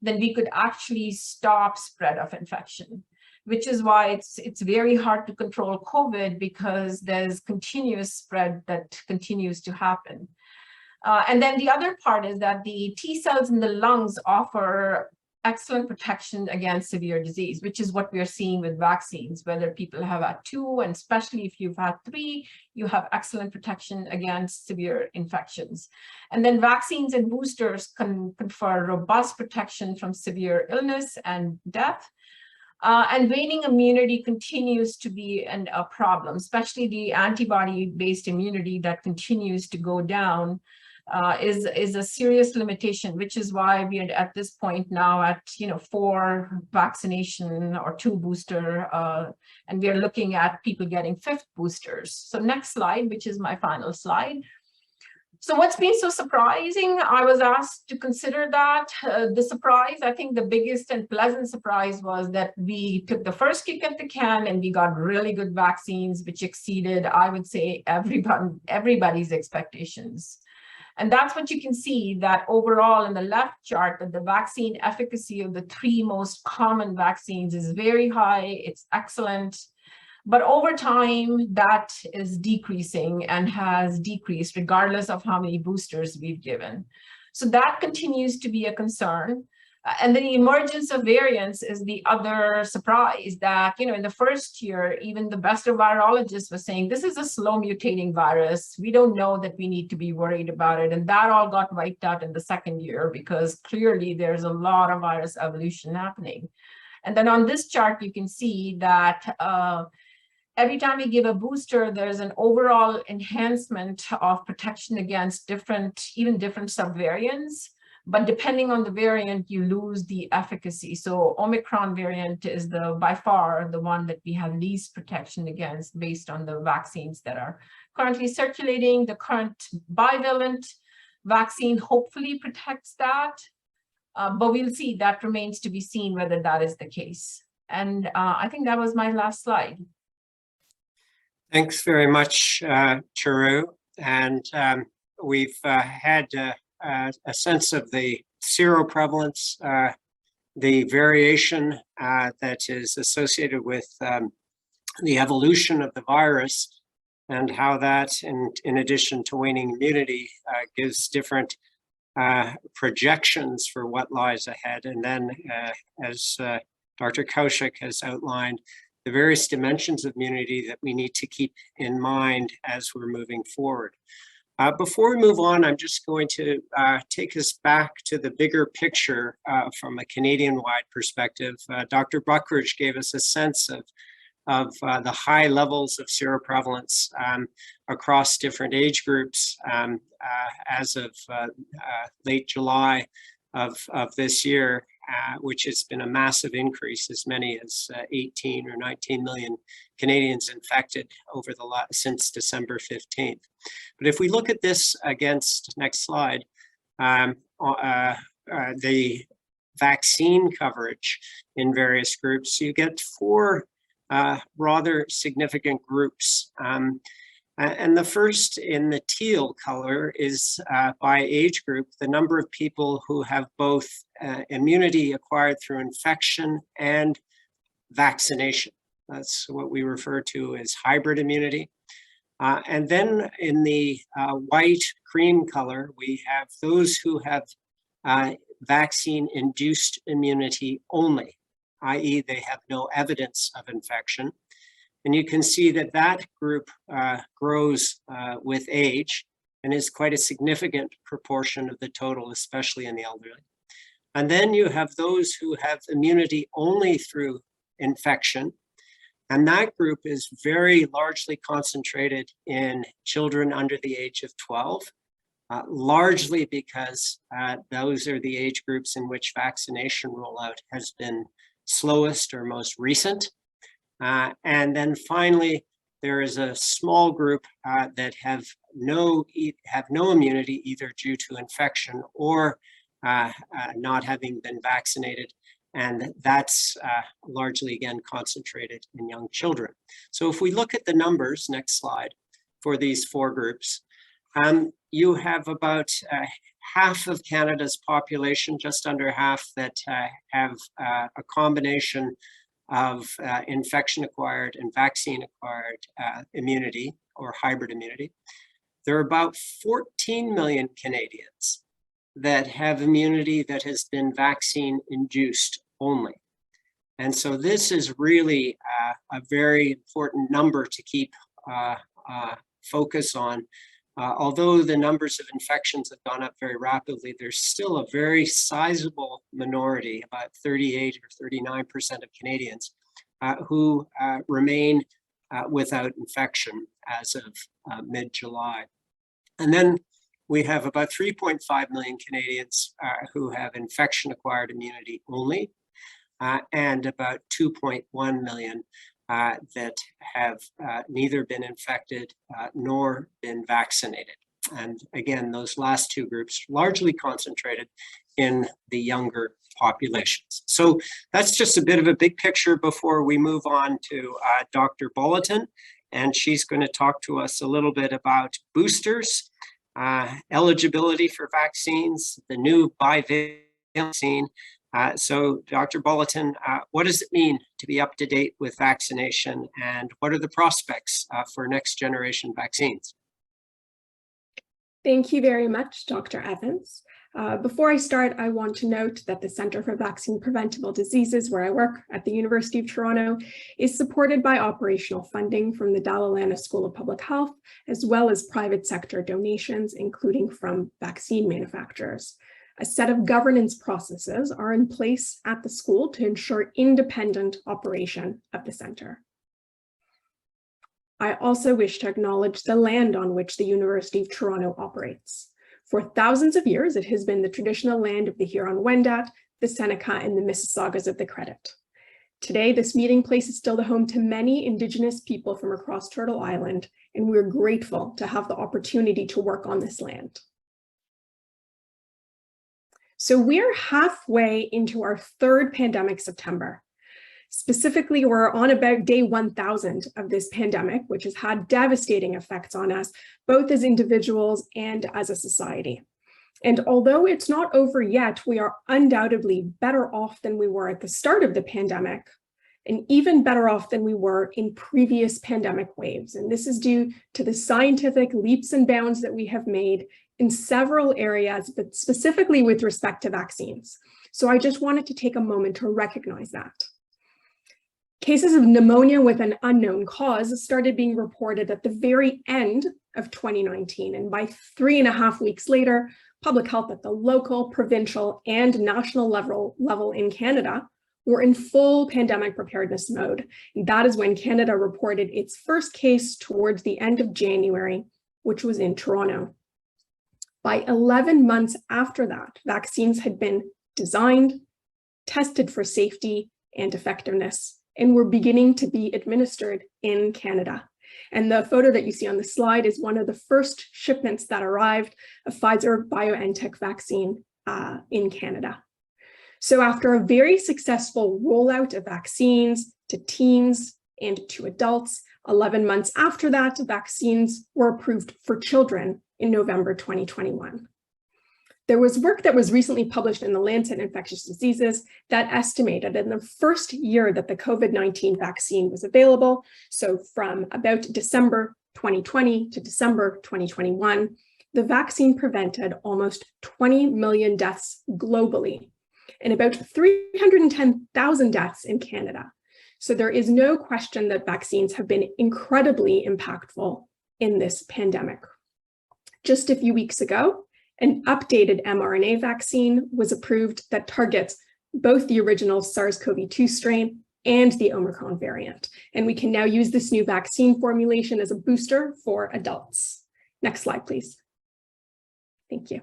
then we could actually stop spread of infection, which is why it's very hard to control COVID because there's continuous spread that continues to happen. And then the other part is that the T cells in the lungs offer excellent protection against severe disease, which is what we are seeing with vaccines, whether people have had 2, and especially if you've had 3, you have excellent protection against severe infections. And then vaccines and boosters can confer robust protection from severe illness and death. And waning immunity continues to be a problem, especially the antibody-based immunity that continues to go down. Is a serious limitation, which is why we are at this point now at 4 vaccination or 2 booster, and we are looking at people getting 5th boosters. So next slide, which is my final slide. So what's been so surprising? I was asked to consider that. The surprise, I think the biggest and pleasant surprise was that we took the first kick at the can and we got really good vaccines, which exceeded, I would say, everybody's expectations. And that's what you can see, that overall in the left chart, that the vaccine efficacy of the 3 most common vaccines is very high, it's excellent. But over time, that is decreasing and has decreased regardless of how many boosters we've given. So that continues to be a concern. And the emergence of variants is the other surprise that, in the first year, even the best of virologists were saying, this is a slow mutating virus. We don't know that we need to be worried about it. And that all got wiped out in the second year because clearly there's a lot of virus evolution happening. And then on this chart, you can see that every time we give a booster, there's an overall enhancement of protection against different subvariants. But depending on the variant, you lose the efficacy. So Omicron variant is by far the one that we have least protection against based on the vaccines that are currently circulating. The current bivalent vaccine hopefully protects that, but we'll see. That remains to be seen whether that is the case. And I think that was my last slide. Thanks very much, Charu. And we've had a sense of the seroprevalence, the variation that is associated with the evolution of the virus, and how that, in addition to waning immunity, gives different projections for what lies ahead. And then, as Dr. Kaushik has outlined, the various dimensions of immunity that we need to keep in mind as we're moving forward. Before we move on, I'm just going to take us back to the bigger picture from a Canadian-wide perspective. Dr. Buckridge gave us a sense of the high levels of seroprevalence across different age groups as of late July of this year, which has been a massive increase, as many as 18 or 19 million Canadians infected over since December 15th. But if we look at this against, next slide, the vaccine coverage in various groups, you get four rather significant groups. And the first in the teal color is by age group, the number of people who have both immunity acquired through infection and vaccination. That's what we refer to as hybrid immunity. And then in the white cream color, we have those who have vaccine-induced immunity only, i.e. they have no evidence of infection. And you can see that that group grows with age and is quite a significant proportion of the total, especially in the elderly. And then you have those who have immunity only through infection. And that group is very largely concentrated in children under the age of 12, largely because those are the age groups in which vaccination rollout has been slowest or most recent. And then finally, there is a small group that have no immunity, either due to infection or not having been vaccinated. And that's largely, again, concentrated in young children. So if we look at the numbers, next slide, for these four groups, you have about half of Canada's population, just under half, that have a combination of infection-acquired and vaccine-acquired immunity or hybrid immunity. There are about 14 million Canadians that have immunity that has been vaccine-induced only. And so this is really a very important number to keep focus on. Although the numbers of infections have gone up very rapidly, there's still a very sizable minority, about 38 or 39% of Canadians, who remain without infection as of mid-July. And then we have about 3.5 million Canadians who have infection-acquired immunity only, and about 2.1 million that have neither been infected nor been vaccinated. And again, those last two groups largely concentrated in the younger populations. So that's just a bit of a big picture before we move on to Dr. Bulletin. And she's going to talk to us a little bit about boosters, eligibility for vaccines, the new bivalent vaccine. So Dr. Bulletin, what does it mean to be up to date with vaccination, and what are the prospects for next generation vaccines? Thank you very much, Dr. Evans. Before I start, I want to note that the Center for Vaccine Preventable Diseases, where I work at the University of Toronto, is supported by operational funding from the Dalla Lana School of Public Health, as well as private sector donations, including from vaccine manufacturers. A set of governance processes are in place at the school to ensure independent operation of the center. I also wish to acknowledge the land on which the University of Toronto operates. For thousands of years, it has been the traditional land of the Huron-Wendat, the Seneca, and the Mississaugas of the Credit. Today, this meeting place is still the home to many Indigenous people from across Turtle Island, and we're grateful to have the opportunity to work on this land. So we're halfway into our third pandemic September. Specifically, we're on about day 1000 of this pandemic, which has had devastating effects on us, both as individuals and as a society. And although it's not over yet, we are undoubtedly better off than we were at the start of the pandemic, and even better off than we were in previous pandemic waves. And this is due to the scientific leaps and bounds that we have made in several areas, but specifically with respect to vaccines. So I just wanted to take a moment to recognize that. Cases of pneumonia with an unknown cause started being reported at the very end of 2019. And by 3.5 weeks later, public health at the local, provincial, and national level in Canada were in full pandemic preparedness mode. And that is when Canada reported its first case towards the end of January, which was in Toronto. By 11 months after that, vaccines had been designed, tested for safety and effectiveness, and were beginning to be administered in Canada. And the photo that you see on the slide is one of the first shipments that arrived of Pfizer-BioNTech vaccine in Canada. So after a very successful rollout of vaccines to teens and to adults, 11 months after that, vaccines were approved for children in November 2021. There was work that was recently published in the Lancet Infectious Diseases that estimated in the first year that the COVID-19 vaccine was available, so from about December 2020 to December 2021, the vaccine prevented almost 20 million deaths globally and about 310,000 deaths in Canada. So there is no question that vaccines have been incredibly impactful in this pandemic. Just a few weeks ago, an updated mRNA vaccine was approved that targets both the original SARS-CoV-2 strain and the Omicron variant. And we can now use this new vaccine formulation as a booster for adults. Next slide, please. Thank you.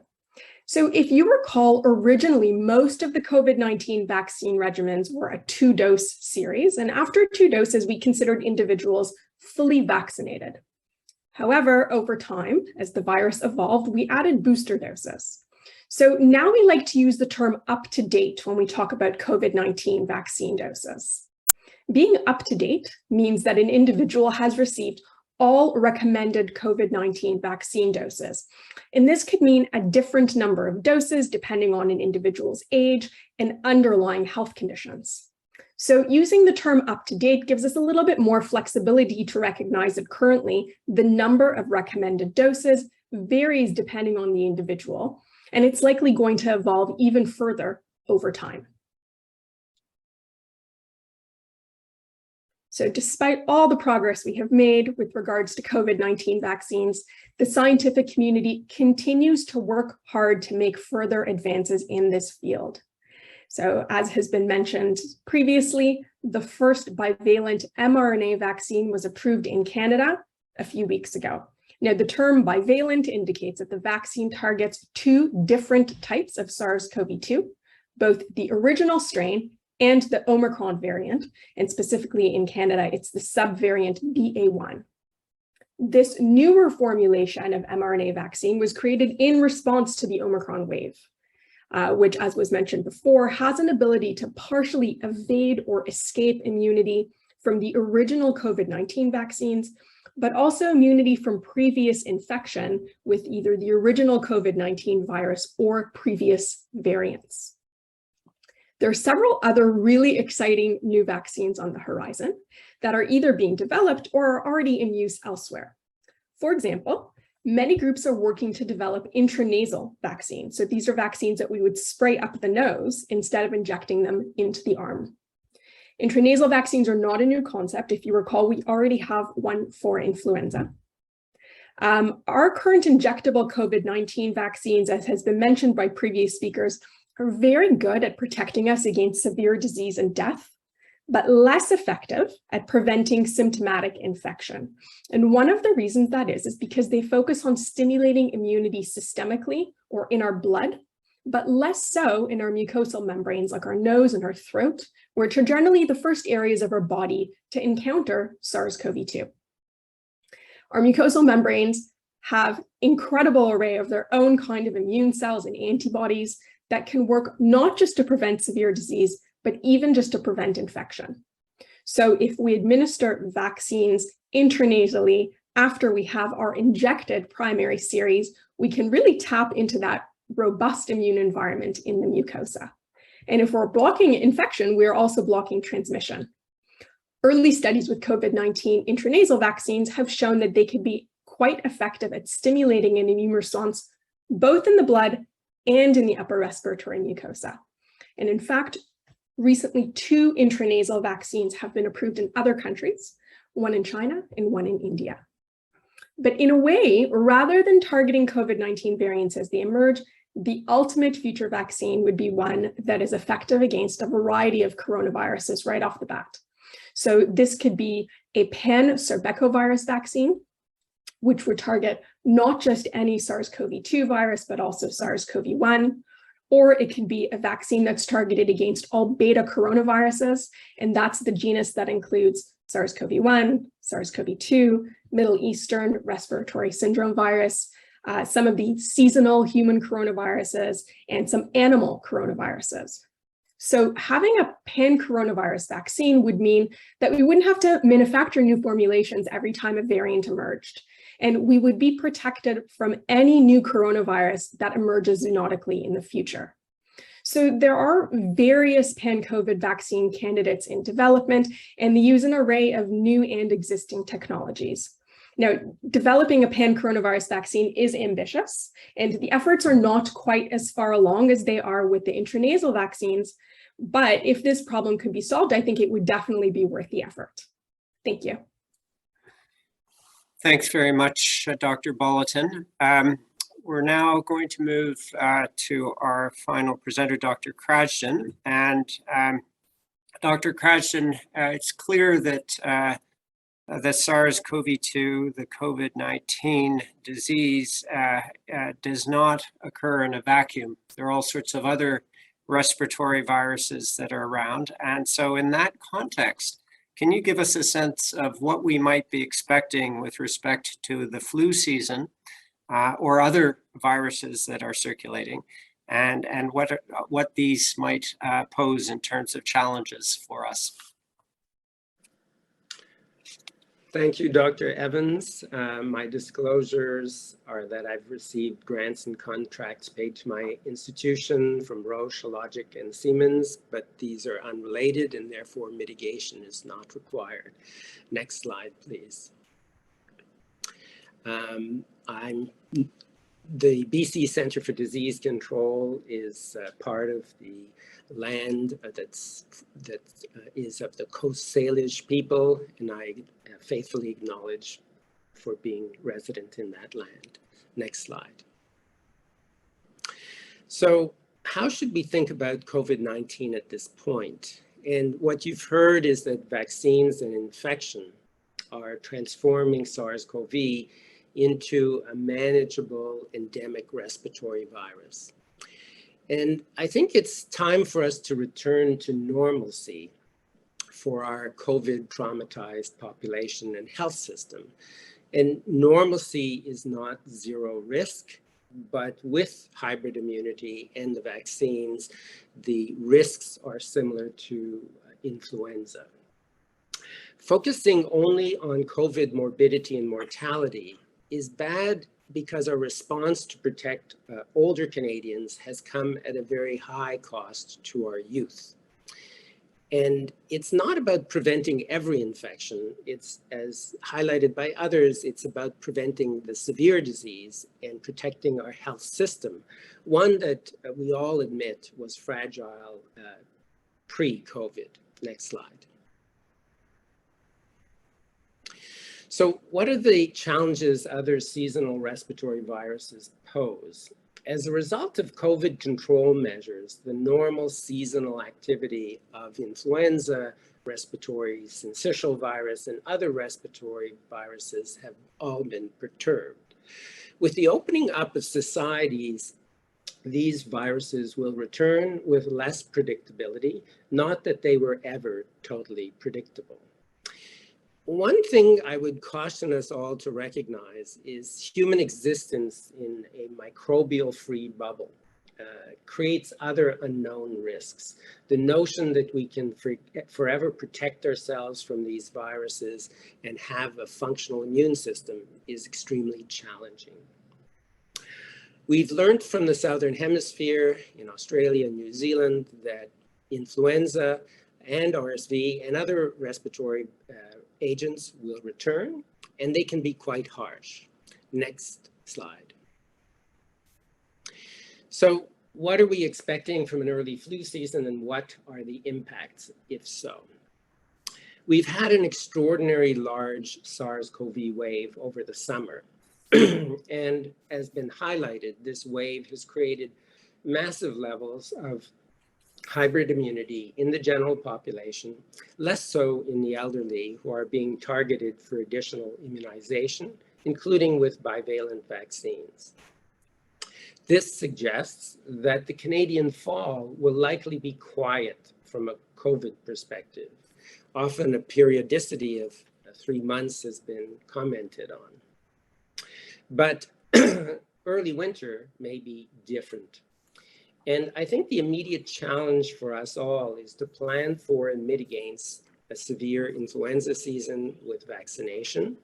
So if you recall, originally, most of the COVID-19 vaccine regimens were a 2-dose series. And after 2 doses, we considered individuals fully vaccinated. However, over time, as the virus evolved, we added booster doses. So now we like to use the term up to date when we talk about COVID-19 vaccine doses. Being up to date means that an individual has received all recommended COVID-19 vaccine doses. And this could mean a different number of doses depending on an individual's age and underlying health conditions. So using the term up to date gives us a little bit more flexibility to recognize that currently the number of recommended doses varies depending on the individual, and it's likely going to evolve even further over time. So despite all the progress we have made with regards to COVID-19 vaccines, the scientific community continues to work hard to make further advances in this field. So as has been mentioned previously, the first bivalent mRNA vaccine was approved in Canada a few weeks ago. Now, the term bivalent indicates that the vaccine targets 2 different types of SARS-CoV-2, both the original strain and the Omicron variant, and specifically in Canada, it's the subvariant BA1. This newer formulation of mRNA vaccine was created in response to the Omicron wave. Which, as was mentioned before, has an ability to partially evade or escape immunity from the original COVID-19 vaccines, but also immunity from previous infection with either the original COVID-19 virus or previous variants. There are several other really exciting new vaccines on the horizon that are either being developed or are already in use elsewhere. For example, many groups are working to develop intranasal vaccines. So these are vaccines that we would spray up the nose instead of injecting them into the arm. Intranasal vaccines are not a new concept. If you recall, we already have one for influenza. Our current injectable COVID-19 vaccines, as has been mentioned by previous speakers, are very good at protecting us against severe disease and death, but less effective at preventing symptomatic infection. And one of the reasons that is because they focus on stimulating immunity systemically or in our blood, but less so in our mucosal membranes like our nose and our throat, which are generally the first areas of our body to encounter SARS-CoV-2. Our mucosal membranes have incredible array of their own kind of immune cells and antibodies that can work not just to prevent severe disease, but even just to prevent infection. So if we administer vaccines intranasally after we have our injected primary series, we can really tap into that robust immune environment in the mucosa. And if we're blocking infection, we're also blocking transmission. Early studies with COVID-19 intranasal vaccines have shown that they can be quite effective at stimulating an immune response, both in the blood and in the upper respiratory mucosa. And in fact, recently, 2 intranasal vaccines have been approved in other countries, one in China and one in India. But in a way, rather than targeting COVID-19 variants as they emerge, the ultimate future vaccine would be one that is effective against a variety of coronaviruses right off the bat. So this could be a pan-sarbecovirus vaccine, which would target not just any SARS-CoV-2 virus, but also SARS-CoV-1. Or it could be a vaccine that's targeted against all beta coronaviruses, and that's the genus that includes SARS-CoV-1, SARS-CoV-2, Middle Eastern respiratory syndrome virus, some of the seasonal human coronaviruses, and some animal coronaviruses. So having a pan-coronavirus vaccine would mean that we wouldn't have to manufacture new formulations every time a variant emerged. And we would be protected from any new coronavirus that emerges zoonotically in the future. So there are various pan-COVID vaccine candidates in development, and they use an array of new and existing technologies. Now, developing a pan-coronavirus vaccine is ambitious, and the efforts are not quite as far along as they are with the intranasal vaccines. But if this problem could be solved, I think it would definitely be worth the effort. Thank you. Thanks very much, Dr. Bolton. We're now going to move to our final presenter, Dr. Cradson. And Dr. Cradson, it's clear that the SARS-CoV-2, the COVID-19 disease, does not occur in a vacuum. There are all sorts of other respiratory viruses that are around. And so in that context, can you give us a sense of what we might be expecting with respect to the flu season or other viruses that are circulating, and what these might pose in terms of challenges for us? Thank you, Dr. Evans. My disclosures are that I've received grants and contracts paid to my institution from Roche, Hologic, and Siemens, but these are unrelated and therefore mitigation is not required. Next slide, please. The BC Centre for Disease Control is part of the land that is of the Coast Salish people, and I faithfully acknowledge for being resident in that land. Next slide. So how should we think about COVID-19 at this point? And what you've heard is that vaccines and infection are transforming SARS-CoV into a manageable endemic respiratory virus. And I think it's time for us to return to normalcy for our COVID traumatized population and health system. And normalcy is not zero risk, but with hybrid immunity and the vaccines, the risks are similar to influenza. Focusing only on COVID morbidity and mortality is bad because our response to protect older Canadians has come at a very high cost to our youth. And it's not about preventing every infection. It's, as highlighted by others, it's about preventing the severe disease and protecting our health system, one that we all admit was fragile pre-COVID. Next slide. So what are the challenges other seasonal respiratory viruses pose? As a result of COVID control measures, the normal seasonal activity of influenza, respiratory syncytial virus, and other respiratory viruses have all been perturbed. With the opening up of societies, these viruses will return with less predictability, not that they were ever totally predictable. One thing I would caution us all to recognize is human existence in a microbial-free bubble creates other unknown risks. The notion that we can forever protect ourselves from these viruses and have a functional immune system is extremely challenging. We've learned from the Southern Hemisphere in Australia and New Zealand that influenza and RSV and other respiratory agents will return, and they can be quite harsh. Next slide. So what are we expecting from an early flu season, and what are the impacts, if so? We've had an extraordinary large SARS-CoV wave over the summer. And as been highlighted, this wave has created massive levels of hybrid immunity in the general population, less so in the elderly who are being targeted for additional immunization, including with bivalent vaccines. This suggests that the Canadian fall will likely be quiet from a COVID perspective. Often a periodicity of 3 months has been commented on. But early winter may be different. And I think the immediate challenge for us all is to plan for and mitigate a severe influenza season with vaccination.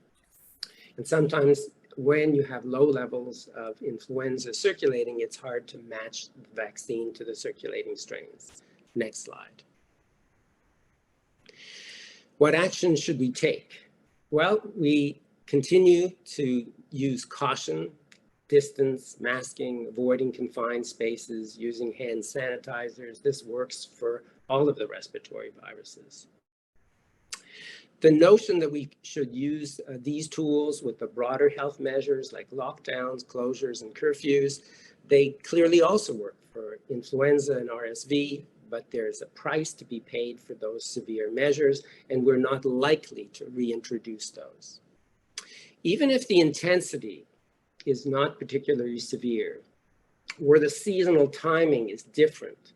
And sometimes when you have low levels of influenza circulating, it's hard to match the vaccine to the circulating strains. Next slide. What action should we take? Well, we continue to use caution, distance, masking, avoiding confined spaces, using hand sanitizers. This works for all of the respiratory viruses. The notion that we should use these tools with the broader health measures like lockdowns, closures, and curfews, they clearly also work for influenza and RSV, but there's a price to be paid for those severe measures, and we're not likely to reintroduce those. Even if the intensity is not particularly severe, or the seasonal timing is different,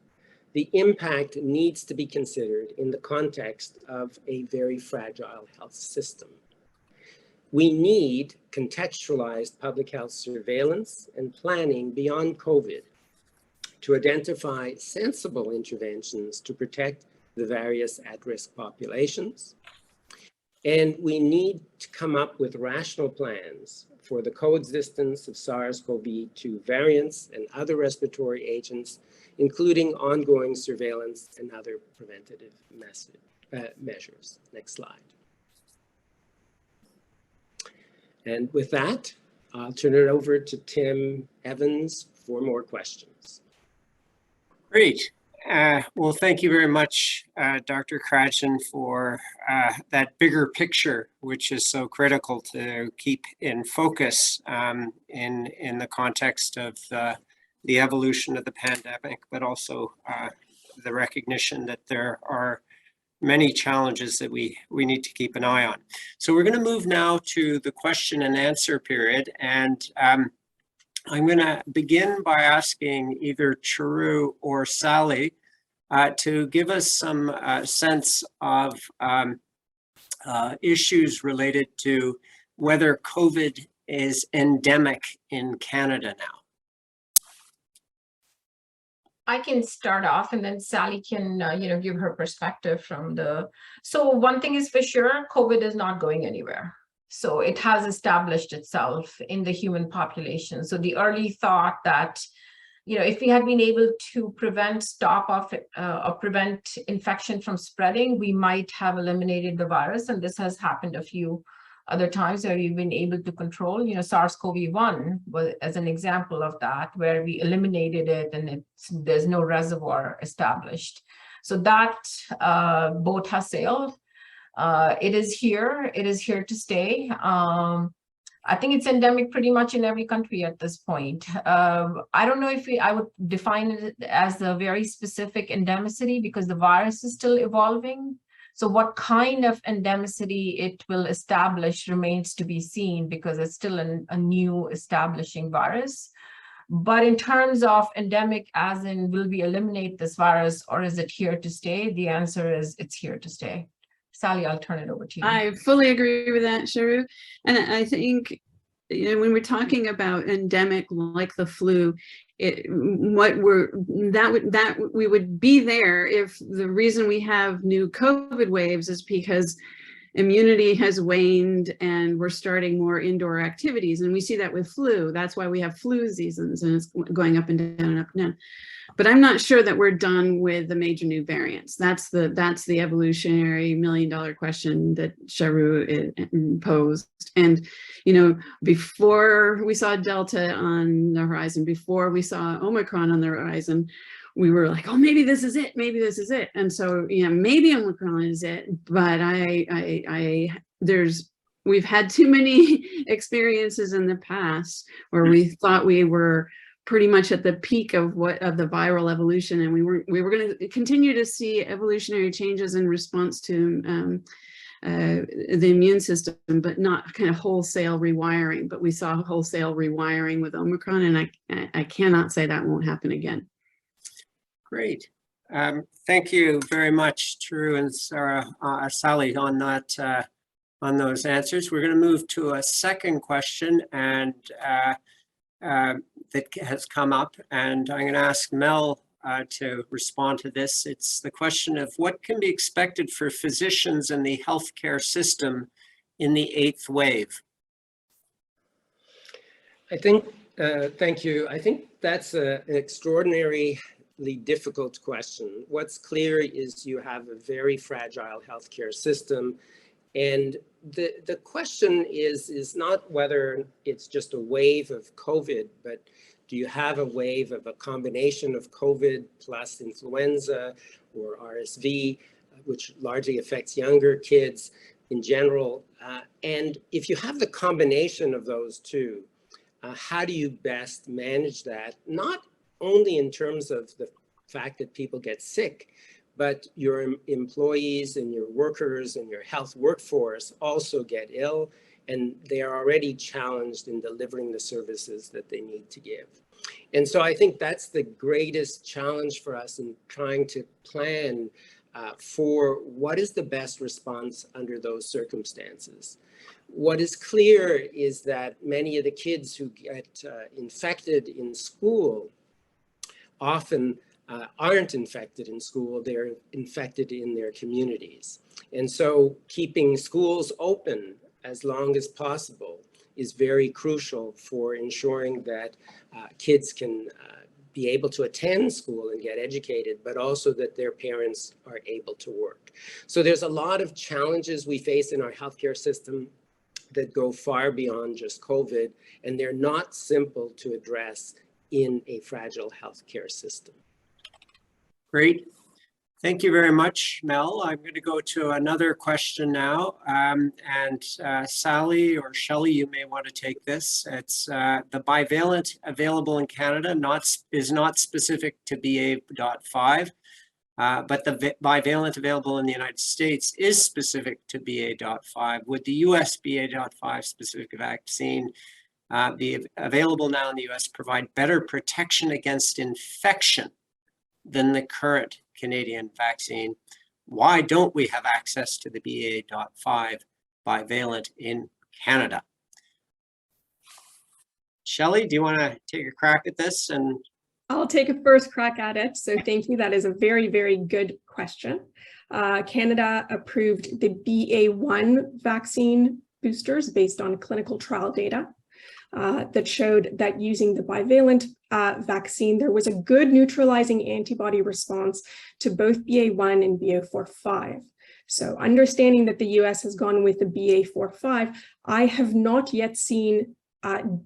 the impact needs to be considered in the context of a very fragile health system. We need contextualized public health surveillance and planning beyond COVID to identify sensible interventions to protect the various at-risk populations. And we need to come up with rational plans for the coexistence of SARS-CoV-2 variants and other respiratory agents, including ongoing surveillance and other preventative measures. Next slide. And with that, I'll turn it over to Tim Evans for more questions. Great. Well, thank you very much, Dr. Cradson, for that bigger picture, which is so critical to keep in focus in the context of the evolution of the pandemic, but also the recognition that there are many challenges that we need to keep an eye on. So we're going to move now to the question and answer period. And I'm going to begin by asking either Chiru or Sally to give us some sense of issues related to whether COVID is endemic in Canada now. I can start off and then Sally can, give her perspective from so one thing is for sure, COVID is not going anywhere. So it has established itself in the human population. So the early thought that, if we had been able to prevent infection from spreading, we might have eliminated the virus. And this has happened a few other times where we've been able to control, SARS-CoV-1 was as an example of that, where we eliminated it and there's no reservoir established. So that boat has sailed. It is here to stay. I think it's endemic pretty much in every country at this point. I don't know if I would define it as a very specific endemicity because the virus is still evolving. So what kind of endemicity it will establish remains to be seen because it's still a new establishing virus. But in terms of endemic, as in will we eliminate this virus or is it here to stay? The answer is it's here to stay. Sally, I'll turn it over to you. I fully agree with that, Chiru. And I think when we're talking about endemic like the flu, we would be there if the reason we have new COVID waves is because immunity has waned and we're starting more indoor activities. And we see that with flu. That's why we have flu seasons and it's going up and down and up and down. But I'm not sure that we're done with the major new variants. That's the evolutionary $1 million question that Chiru posed. And, before we saw Delta on the horizon, before we saw Omicron on the horizon, we were like, oh, maybe this is it. Maybe this is it. And so, maybe Omicron is it. But we've had too many experiences in the past where we thought we were pretty much at the peak of the viral evolution, and we were going to continue to see evolutionary changes in response to the immune system, but not kind of wholesale rewiring. But we saw wholesale rewiring with Omicron, and I cannot say that won't happen again. Great. Thank you very much, Chiru and Sally, on that on those answers. We're going to move to a second question, and that has come up, and I'm going to ask Mel to respond to this. It's the question of what can be expected for physicians in the healthcare system in the 8th wave. I think, thank you. I think that's an extraordinarily difficult question. What's clear is you have a very fragile healthcare system. And the question is not whether it's just a wave of COVID, but do you have a wave of a combination of COVID plus influenza or RSV, which largely affects younger kids in general? And if you have the combination of those two, how do you best manage that? Not only in terms of the fact that people get sick, but your employees and your workers and your health workforce also get ill, and they are already challenged in delivering the services that they need to give. And so I think that's the greatest challenge for us in trying to plan for what is the best response under those circumstances. What is clear is that many of the kids who get infected in school often aren't infected in school, they're infected in their communities. And so keeping schools open as long as possible is very crucial for ensuring that kids can be able to attend school and get educated, but also that their parents are able to work. So there's a lot of challenges we face in our healthcare system that go far beyond just COVID, and they're not simple to address in a fragile healthcare system. Great. Thank you very much, Mel. I'm going to go to another question now. Sally or Shelley, you may want to take this. It's the bivalent available in Canada is not specific to BA.5, but the bivalent available in the United States is specific to BA.5. Would the US BA.5 specific vaccine be available now in the US provide better protection against infection than the current Canadian vaccine? Why don't we have access to the BA.5 bivalent in Canada? Shelley, do you want to take a crack at this? And I'll take a first crack at it. So thank you. That is a very, very good question. Canada approved the BA.1 vaccine boosters based on clinical trial data that showed that using the bivalent vaccine, there was a good neutralizing antibody response to both BA.1 and BA.4/5. So understanding that the US has gone with the BA.4/5, I have not yet seen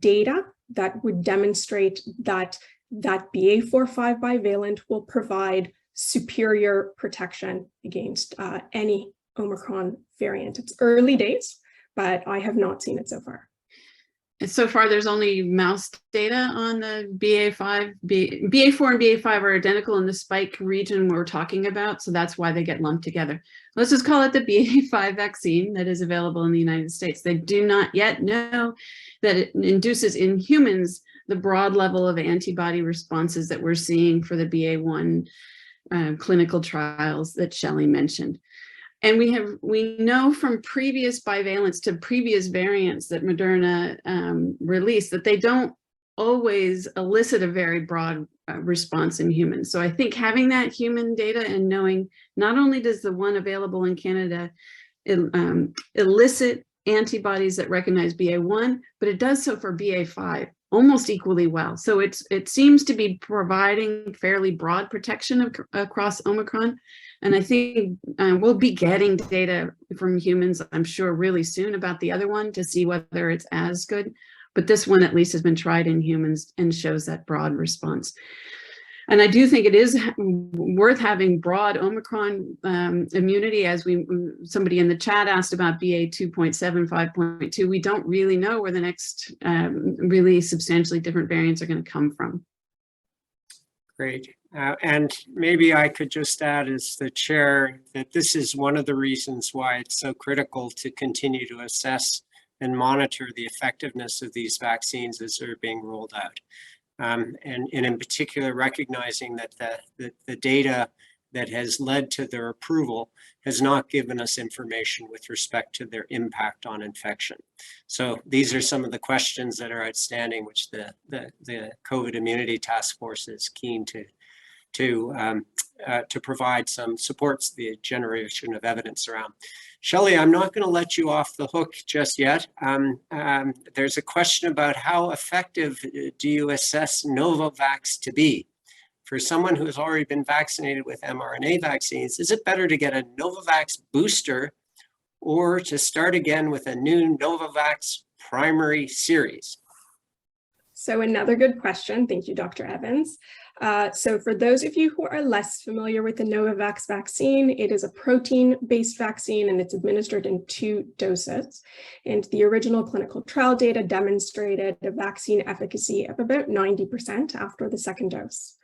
data that would demonstrate that BA.4/5 bivalent will provide superior protection against any Omicron variant. It's early days, but I have not seen it so far. And so far, there's only mouse data on the BA.5. BA.4 and BA.5 are identical in the spike region we're talking about, so that's why they get lumped together. Let's just call it the BA.5 vaccine that is available in the United States. They do not yet know that it induces in humans the broad level of antibody responses that we're seeing for the BA.1 clinical trials that Shelley mentioned. And we know from previous bivalents to previous variants that Moderna released that they don't always elicit a very broad response in humans. So I think having that human data and knowing not only does the one available in Canada elicit antibodies that recognize BA.1, but it does so for BA.5 almost equally well. So it seems to be providing fairly broad protection across Omicron. And I think we'll be getting data from humans, I'm sure, really soon about the other one to see whether it's as good. But this one at least has been tried in humans and shows that broad response. And I do think it is worth having broad Omicron immunity. As somebody in the chat asked about BA.2.7, 5.2, we don't really know where the next really substantially different variants are going to come from. great. And maybe I could just add as the chair that this is one of the reasons why it's so critical to continue to assess and monitor the effectiveness of these vaccines as they're being rolled out. And in particular, recognizing that the data that has led to their approval has not given us information with respect to their impact on infection. So these are some of the questions that are outstanding, which the COVID Immunity Task Force is keen to provide some supports the generation of evidence around. Shelley, I'm not going to let you off the hook just yet. There's a question about how effective do you assess Novavax to be? For someone who has already been vaccinated with mRNA vaccines, is it better to get a Novavax booster or to start again with a new Novavax primary series? So another good question. Thank you, Dr. Evans. So for those of you who are less familiar with the Novavax vaccine, it is a protein-based vaccine and it's administered in 2 doses. And the original clinical trial data demonstrated a vaccine efficacy of about 90% after the 2nd dose.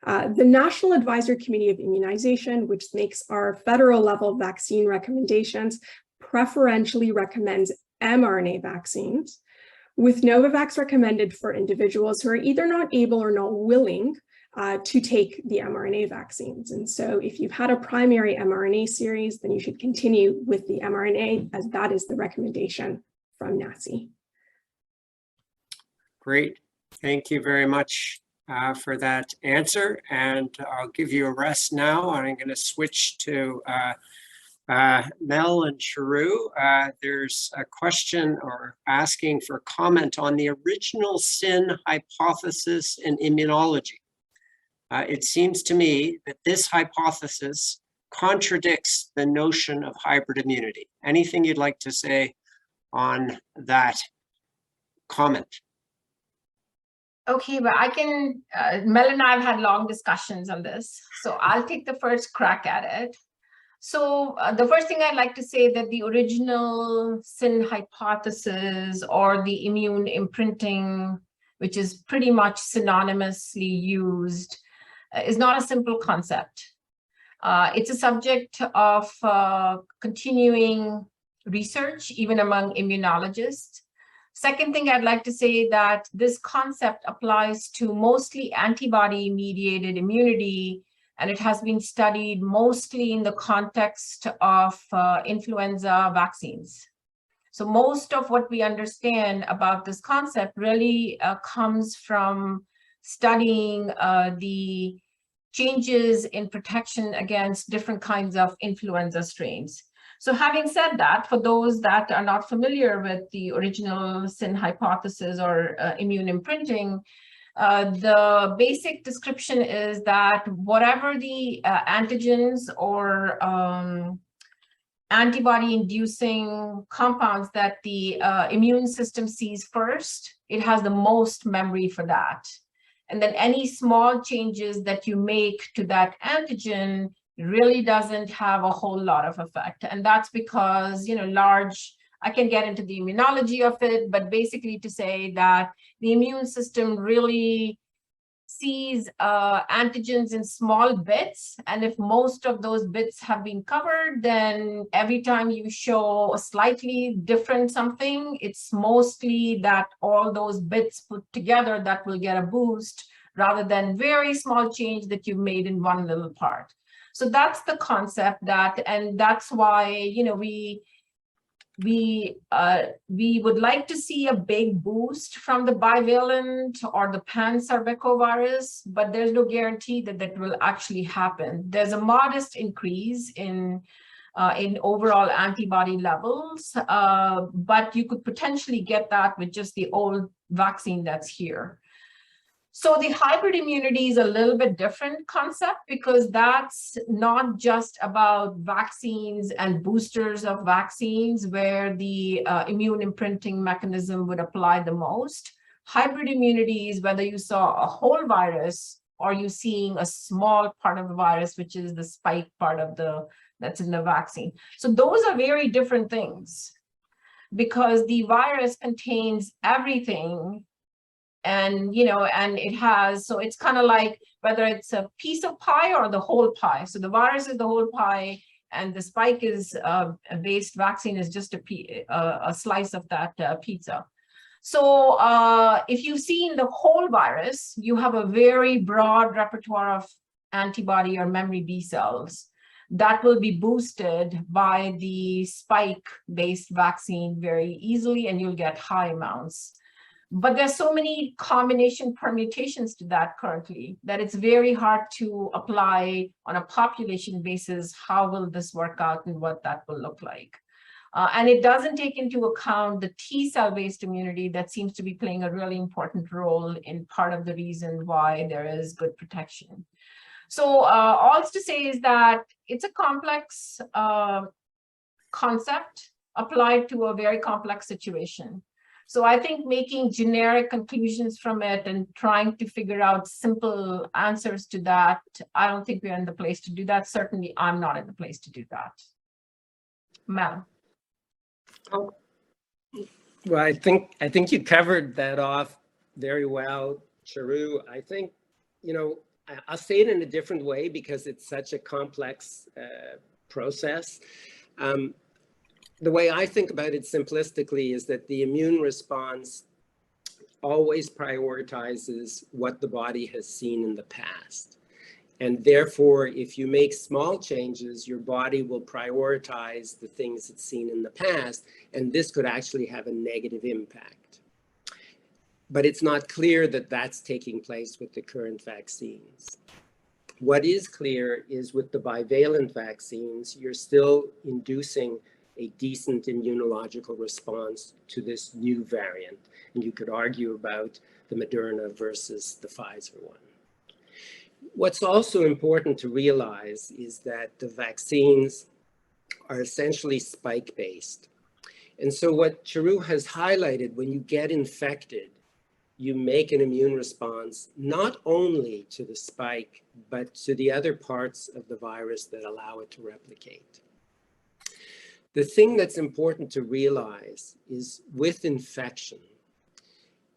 The National Advisory Committee of Immunization, which makes our federal level vaccine recommendations, preferentially recommends mRNA vaccines, with Novavax recommended for individuals who are either not able or not willing to take the mRNA vaccines. And so if you've had a primary mRNA series, then you should continue with the mRNA, as that is the recommendation from NACI. Great. Thank you very much for that answer. And I'll give you a rest now. I'm going to switch to Mel and Charu. There's a question or asking for comment on the original SIN hypothesis in immunology. It seems to me that this hypothesis contradicts the notion of hybrid immunity. Anything you'd like to say on that comment? Okay, but I can, Mel and I have had long discussions on this, so I'll take the first crack at it. So the first thing I'd like to say that the original SIN hypothesis or the immune imprinting, which is pretty much synonymously used, is not a simple concept. It's a subject of continuing research, even among immunologists. Second thing I'd like to say that this concept applies to mostly antibody-mediated immunity, and it has been studied mostly in the context of influenza vaccines. So most of what we understand about this concept really comes from studying the changes in protection against different kinds of influenza strains. So having said that, for those that are not familiar with the original SIN hypothesis or immune imprinting, the basic description is that whatever the antigens or antibody-inducing compounds that the immune system sees first, it has the most memory for that. And then any small changes that you make to that antigen really doesn't have a whole lot of effect. And that's because, you know, I can get into the immunology of it, but basically to say that the immune system really sees antigens in small bits. And if most of those bits have been covered, then every time you show a slightly different something, it's mostly that all those bits put together that will get a boost rather than very small change that you made in one little part. So that's the concept and that's why, you know, we would like to see a big boost from the bivalent or the pan-sarbecovirus, but there's no guarantee that that will actually happen. There's a modest increase in overall antibody levels, but you could potentially get that with just the old vaccine that's here. So the hybrid immunity is a little bit different concept because that's not just about vaccines and boosters of vaccines where the immune imprinting mechanism would apply the most. Hybrid immunity is whether you saw a whole virus or you seeing a small part of the virus, which is the spike part of that's in the vaccine. So those are very different things because the virus contains everything. And, you know, and it has, so it's kind of like whether it's a piece of pie or the whole pie. So the virus is the whole pie and the spike is based vaccine is just a slice of that pizza. So if you've seen the whole virus, you have a very broad repertoire of antibody or memory B cells that will be boosted by the spike-based vaccine very easily, and you'll get high amounts. But there's so many combination permutations to that currently that it's very hard to apply on a population basis. How will this work out and what that will look like? And it doesn't take into account the T cell-based immunity that seems to be playing a really important role in part of the reason why there is good protection. So all to say is that it's a complex concept applied to a very complex situation. So I think making generic conclusions from it and trying to figure out simple answers to that, I don't think we're in the place to do that. Certainly, I'm not in the place to do that. Mel. Oh, well, I think you covered that off very well, Charu. I think, I'll say it in a different way because it's such a complex process. The way I think about it simplistically is that the immune response always prioritizes what the body has seen in the past. And therefore, if you make small changes, your body will prioritize the things it's seen in the past, and this could actually have a negative impact. But it's not clear that that's taking place with the current vaccines. What is clear is with the bivalent vaccines, you're still inducing a decent immunological response to this new variant. And you could argue about the Mrna versus the Pfizer one. What's also important to realize is that the vaccines are essentially spike-based. And so what Charu has highlighted, when you get infected, you make an immune response not only to the spike, but to the other parts of the virus that allow it to replicate. The thing that's important to realize is with infection,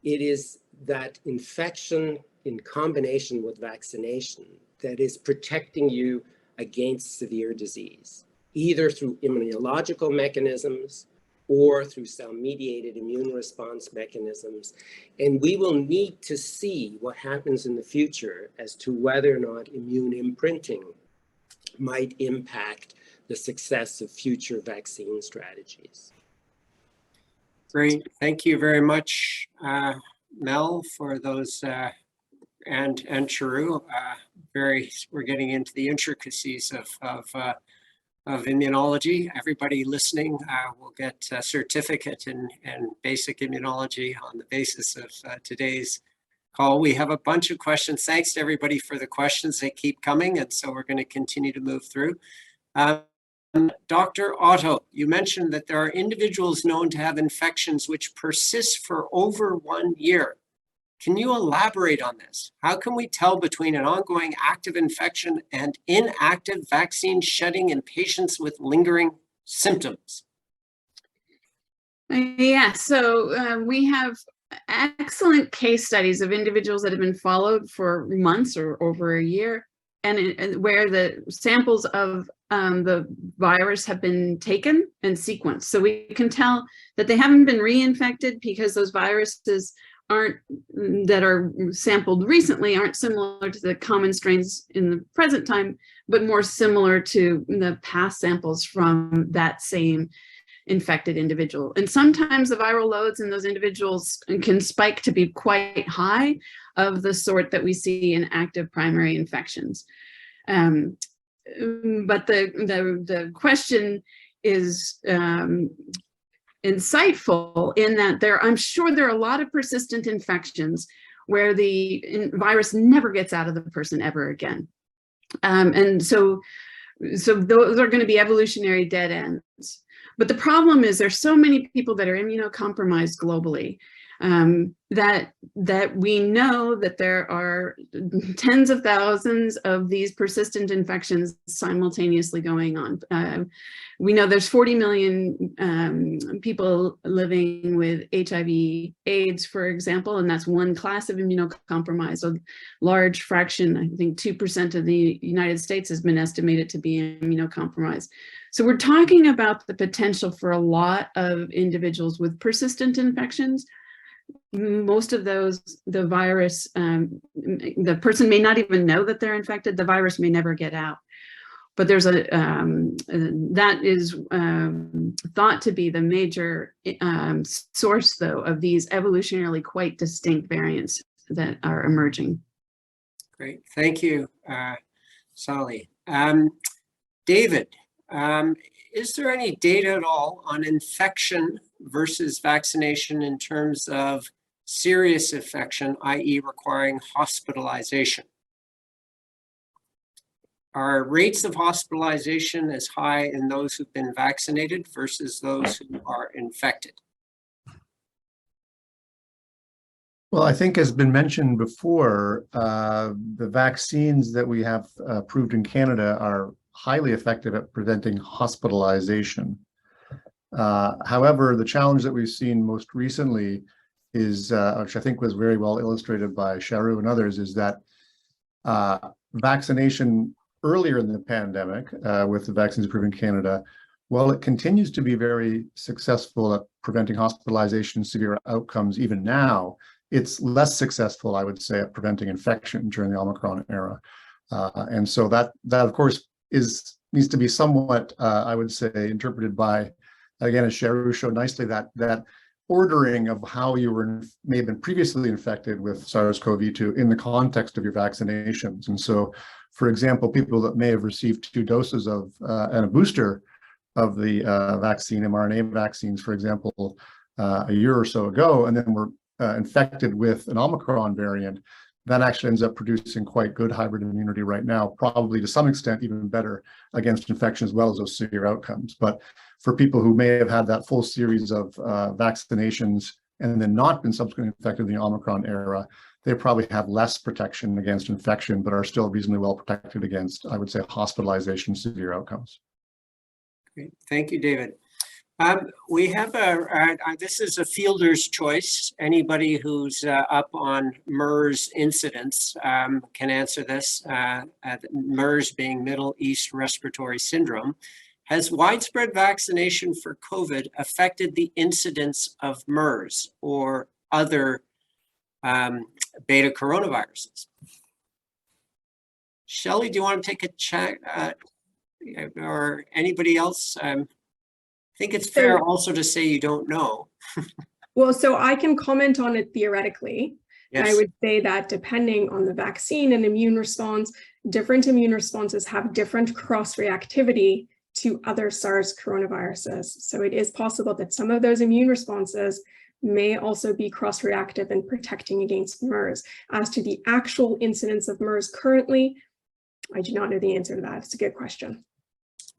it is that infection in combination with vaccination that is protecting you against severe disease, either through immunological mechanisms or through cell-mediated immune response mechanisms. And we will need to see what happens in the future as to whether or not immune imprinting might impact the success of future vaccine strategies. Great, thank you very much, Mel, for those, and Charu. We're getting into the intricacies of immunology. Everybody listening will get a certificate in basic immunology on the basis of today's call. We have a bunch of questions. Thanks to everybody for the questions. They keep coming, and so we're going to continue to move through. Dr. Otto, you mentioned that there are individuals known to have infections which persist for over 1 year. Can you elaborate on this? How can we tell between an ongoing active infection and inactive vaccine shedding in patients with lingering symptoms? Yeah, so we have excellent case studies of individuals that have been followed for months or over a year, and where the samples of the virus have been taken and sequenced. So we can tell that they haven't been reinfected because those viruses that are sampled recently aren't similar to the common strains in the present time, but more similar to the past samples from that same infected individual. And sometimes the viral loads in those individuals can spike to be quite high, of the sort that we see in active primary infections. But the question is insightful in that I'm sure there are a lot of persistent infections where the virus never gets out of the person ever again. And so those are going to be evolutionary dead ends. But the problem is there's so many people that are immunocompromised globally that we know that there are tens of thousands of these persistent infections simultaneously going on. We know there's 40 million people living with HIV AIDS, for example, and that's one class of immunocompromised. A large fraction, I think 2% of the United States has been estimated to be immunocompromised. So we're talking about the potential for a lot of individuals with persistent infections most of those, the virus, the person may not even know that they're infected. The virus may never get out. But there's that is thought to be the major source, though, of these evolutionarily quite distinct variants that are emerging. Great, thank you, Sally. David, is there any data at all on infection versus vaccination in terms of serious infection, i.e. requiring hospitalization? Are rates of hospitalization as high in those who've been vaccinated versus those who are infected? Well, I think as been mentioned before, the vaccines that we have approved in Canada are highly effective at preventing hospitalization. However, the challenge that we've seen most recently is, which I think was very well illustrated by Charu and others, is that vaccination earlier in the pandemic with the vaccines approved in Canada, while it continues to be very successful at preventing hospitalization and severe outcomes even now, it's less successful, I would say, at preventing infection during the Omicron era. And so that of course needs to be somewhat, I would say, interpreted by, again, as Charu showed nicely, that ordering of how you may have been previously infected with SARS-CoV-2 in the context of your vaccinations. And so, for example, people that may have received 2 doses of and a booster of the vaccine, mRNA vaccines, for example, a year or so ago, and then were infected with an Omicron variant, that actually ends up producing quite good hybrid immunity right now, probably to some extent even better against infection as well as those severe outcomes. But for people who may have had that full series of vaccinations and then not been subsequently infected in the Omicron era, they probably have less protection against infection, but are still reasonably well protected against, I would say, hospitalization, severe outcomes. Great. Thank you, David. We have this is a fielder's choice. Anybody who's up on MERS incidents can answer this. MERS being Middle East Respiratory Syndrome. Has widespread vaccination for COVID affected the incidence of MERS or other beta coronaviruses? Shelley, do you want to take a check, or anybody else? I think it's fair also to say you don't know. Well, so I can comment on it theoretically. Yes. I would say that depending on the vaccine and immune response, different immune responses have different cross-reactivity to other SARS coronaviruses. So it is possible that some of those immune responses may also be cross-reactive in protecting against MERS. As to the actual incidence of MERS currently, I do not know the answer to that. It's a good question.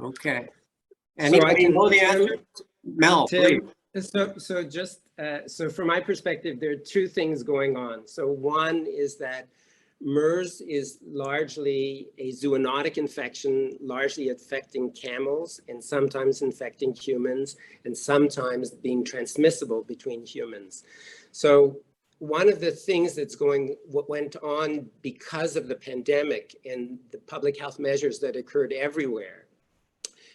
Okay. Anybody know the answer? Mel, please. So from my perspective, there are 2 things going on. So one is that MERS is largely a zoonotic infection, largely affecting camels and sometimes infecting humans and sometimes being transmissible between humans. So one of the things what went on because of the pandemic and the public health measures that occurred everywhere,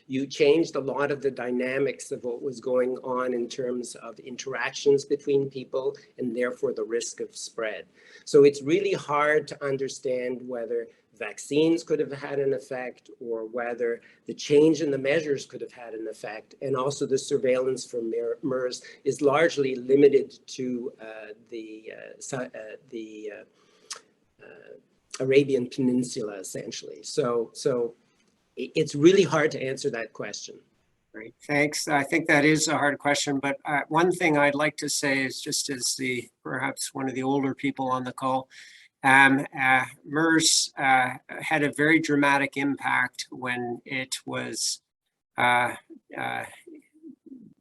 you changed a lot of the dynamics of what was going on in terms of interactions between people and therefore the risk of spread. So it's really hard to understand whether vaccines could have had an effect or whether the change in the measures could have had an effect. And also the surveillance for MERS is largely limited to the Arabian Peninsula, essentially. So it's really hard to answer that question. Great, thanks. I think that is a hard question, but one thing I'd like to say is, just as perhaps one of the older people on the call, MERS had a very dramatic impact when it was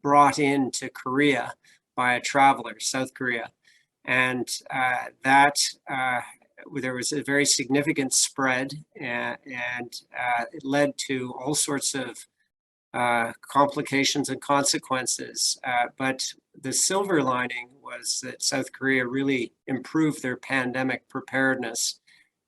brought into Korea by a traveler, South Korea. And there was a very significant spread, and it led to all sorts of complications and consequences. But the silver lining was that South Korea really improved their pandemic preparedness.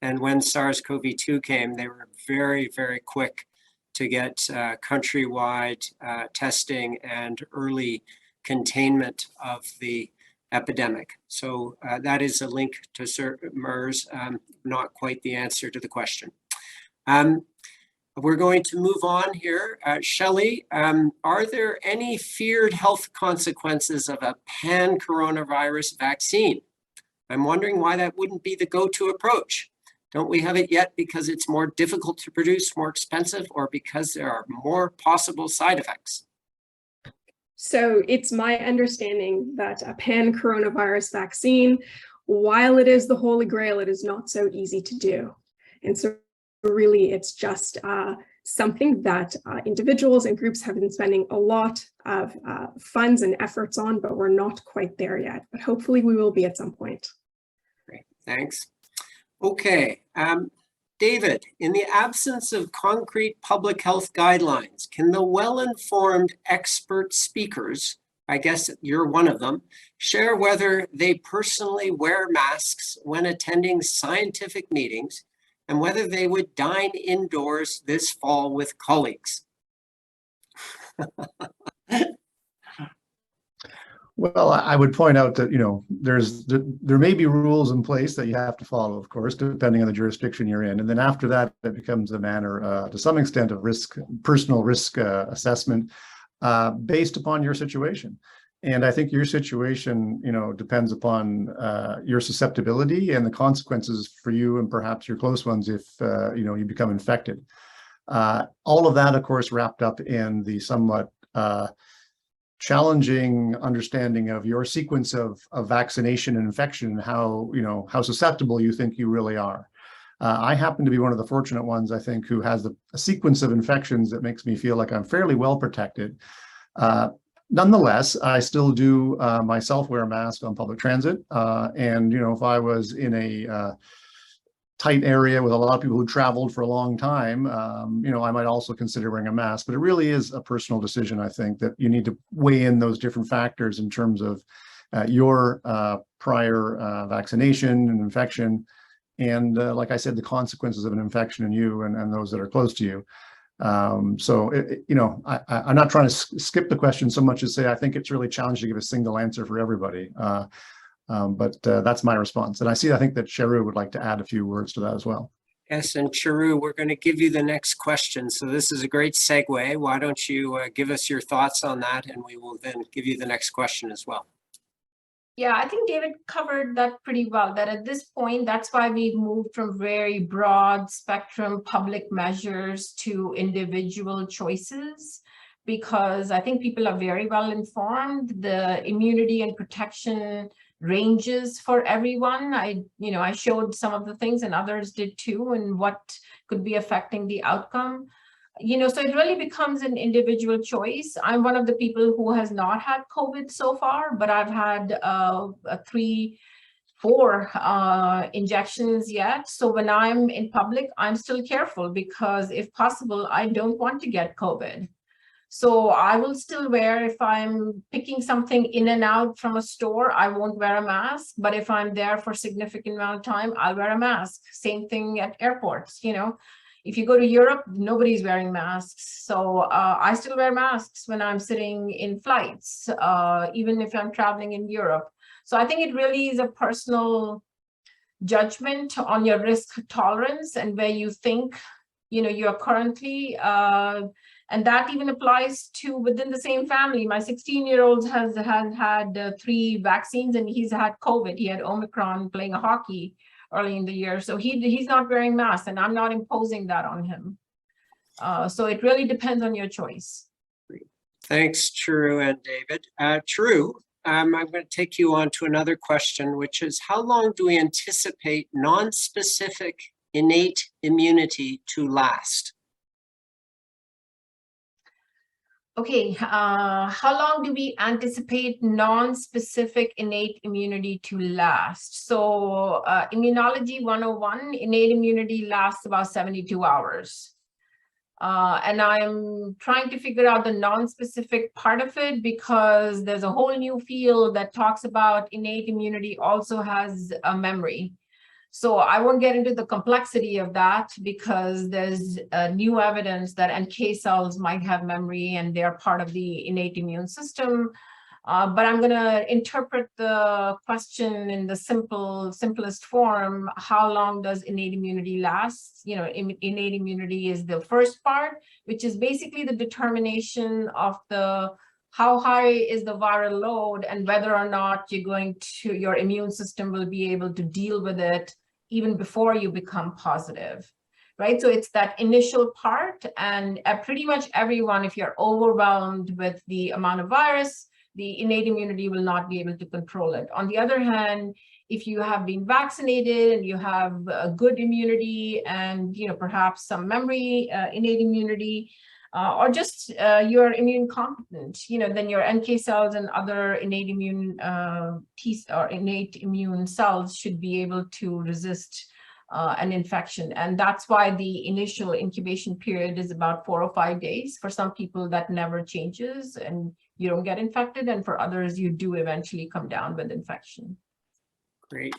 And when SARS-CoV-2 came, they were very, very quick to get countrywide testing and early containment of the epidemic. So that is a link to MERS, not quite the answer to the question. We're going to move on here. Shelley, are there any feared health consequences of a pan-coronavirus vaccine? I'm wondering why that wouldn't be the go-to approach. Don't we have it yet because it's more difficult to produce, more expensive, or because there are more possible side effects? So it's my understanding that a pan-coronavirus vaccine, while it is the holy grail, it is not so easy to do. And so really, it's just something that individuals and groups have been spending a lot of funds and efforts on, but we're not quite there yet. But hopefully we will be at some point. Great, thanks. Okay, David, in the absence of concrete public health guidelines, can the well-informed expert speakers, I guess you're one of them, share whether they personally wear masks when attending scientific meetings and whether they would dine indoors this fall with colleagues? Well, I would point out that, you know, there may be rules in place that you have to follow, of course, depending on the jurisdiction you're in. And then after that, it becomes a matter, to some extent, of personal risk assessment based upon your situation. And I think your situation, you know, depends upon your susceptibility and the consequences for you and perhaps your close ones if, you know, you become infected. All of that, of course, wrapped up in the somewhat challenging understanding of your sequence of vaccination and infection and how, you know, how susceptible you think you really are. I happen to be one of the fortunate ones, I think, who has a sequence of infections that makes me feel like I'm fairly well protected. Nonetheless, I still do myself wear a mask on public transit. And, you know, if I was in a tight area with a lot of people who traveled for a long time, you know, I might also consider wearing a mask. But it really is a personal decision, I think, that you need to weigh in those different factors in terms of your prior vaccination and infection. And like I said, the consequences of an infection in you and those that are close to you. So, you know, I'm not trying to skip the question so much as say, I think it's really challenging to give a single answer for everybody. But that's my response. And I think that Cheru would like to add a few words to that as well. Yes, and Cheru, we're going to give you the next question. So this is a great segue. Why don't you give us your thoughts on that, and we will then give you the next question as well. Yeah, I think David covered that pretty well, that at this point, that's why we've moved from very broad spectrum public measures to individual choices, because I think people are very well informed. The immunity and protection ranges for everyone. I showed some of the things and others did too, and what could be affecting the outcome. You know, so it really becomes an individual choice. I'm one of the people who has not had COVID so far, but I've had 3-4 injections yet. So when I'm in public, I'm still careful because if possible, I don't want to get COVID. So I will still wear, if I'm picking something in and out from a store, I won't wear a mask. But if I'm there for a significant amount of time, I'll wear a mask. Same thing at airports, you know. If you go to Europe, nobody's wearing masks. So I still wear masks when I'm sitting in flights, even if I'm traveling in Europe. So I think it really is a personal judgment on your risk tolerance and where you think, you know, you're currently, and that even applies to within the same family. My 16-year-old has had 3 vaccines and he's had COVID. He had Omicron playing hockey early in the year. So he's not wearing masks and I'm not imposing that on him. So it really depends on your choice. Thanks, Cheru and David. Cheru, I'm going to take you on to another question, which is how long do we anticipate non-specific innate immunity to last? Okay, how long do we anticipate non-specific innate immunity to last? So Immunology 101, innate immunity lasts about 72 hours. And I'm trying to figure out the non-specific part of it because there's a whole new field that talks about innate immunity also has a memory. So I won't get into the complexity of that because there's new evidence that NK cells might have memory and they're part of the innate immune system. But I'm going to interpret the question in the simplest form. How long does innate immunity last? You know, innate immunity is the first part, which is basically the determination of how high is the viral load and whether or not your immune system will be able to deal with it even before you become positive. Right, so it's that initial part, and pretty much everyone, if you're overwhelmed with the amount of virus, the innate immunity will not be able to control it. On the other hand, if you have been vaccinated and you have a good immunity and perhaps some memory, innate immunity, or just you're immune competent, then your NK cells and other innate immune innate immune cells should be able to resist an infection. And that's why the initial incubation period is about 4 or 5 days. For some people, that never changes and you don't get infected. And for others, you do eventually come down with infection. Great.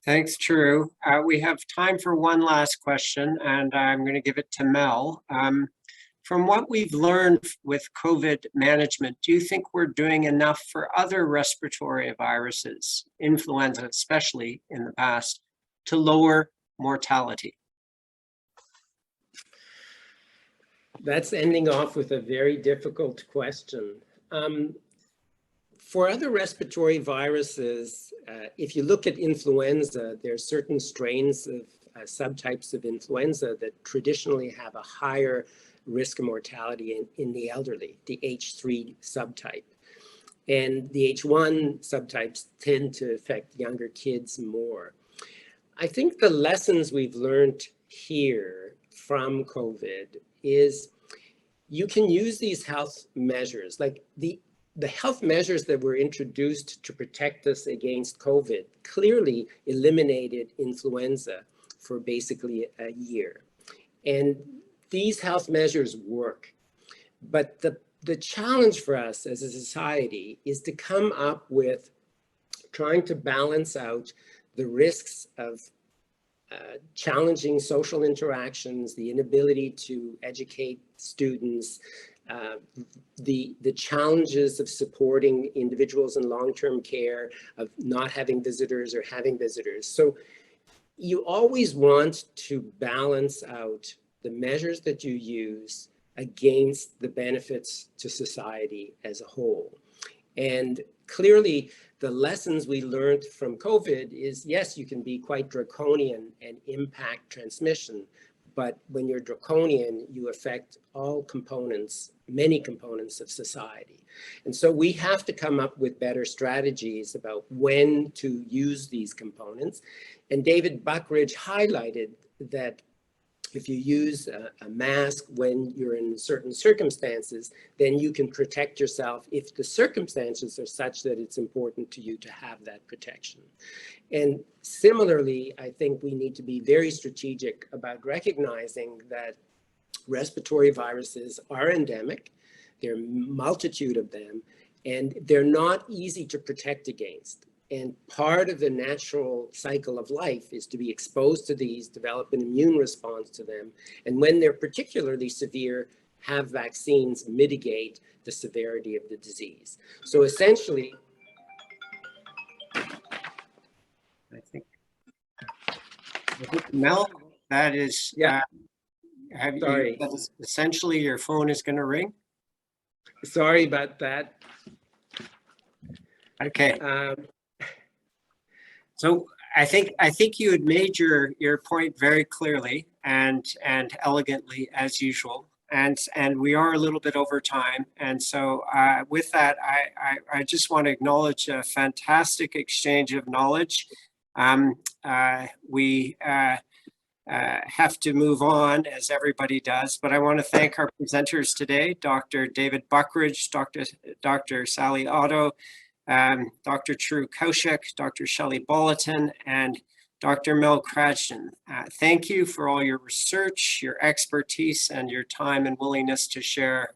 Thanks, True. We have time for one last question, and I'm going to give it to Mel. From what we've learned with COVID management, do you think we're doing enough for other respiratory viruses, influenza especially in the past, to lower mortality? That's ending off with a very difficult question. For other respiratory viruses, if you look at influenza, there are certain strains of subtypes of influenza that traditionally have a higher risk of mortality in the elderly, the H3 subtype. And the H1 subtypes tend to affect younger kids more. I think the lessons we've learned here from COVID is you can use these health measures, like the health measures that were introduced to protect us against COVID clearly eliminated influenza for basically a year. And these health measures work. But the challenge for us as a society is to come up with trying to balance out the risks of challenging social interactions, the inability to educate students, the challenges of supporting individuals in long-term care, of not having visitors or having visitors. So you always want to balance out the measures that you use against the benefits to society as a whole. And clearly, the lessons we learned from COVID is, yes, you can be quite draconian and impact transmission, but when you're draconian, you affect all components, many components of society. And so we have to come up with better strategies about when to use these components. And David Buckridge highlighted that if you use a mask when you're in certain circumstances, then you can protect yourself if the circumstances are such that it's important to you to have that protection. And similarly, I think we need to be very strategic about recognizing that respiratory viruses are endemic. There are a multitude of them, and they're not easy to protect against. And part of the natural cycle of life is to be exposed to these, develop an immune response to them, and when they're particularly severe, have vaccines mitigate the severity of the disease. So essentially, I think Mel, that is, yeah. Sorry. That is essentially your phone is going to ring. Sorry about that. Okay. So I think you had made your point very clearly and elegantly as usual, and we are a little bit over time. And so with that, I just want to acknowledge a fantastic exchange of knowledge. We have to move on, as everybody does, but I want to thank our presenters today, Dr. David Buckridge, Dr. Sally Otto, Dr. True Kaushik, Dr. Shelley Bolleton, and Dr. Mel Cradson. Thank you for all your research, your expertise, and your time and willingness to share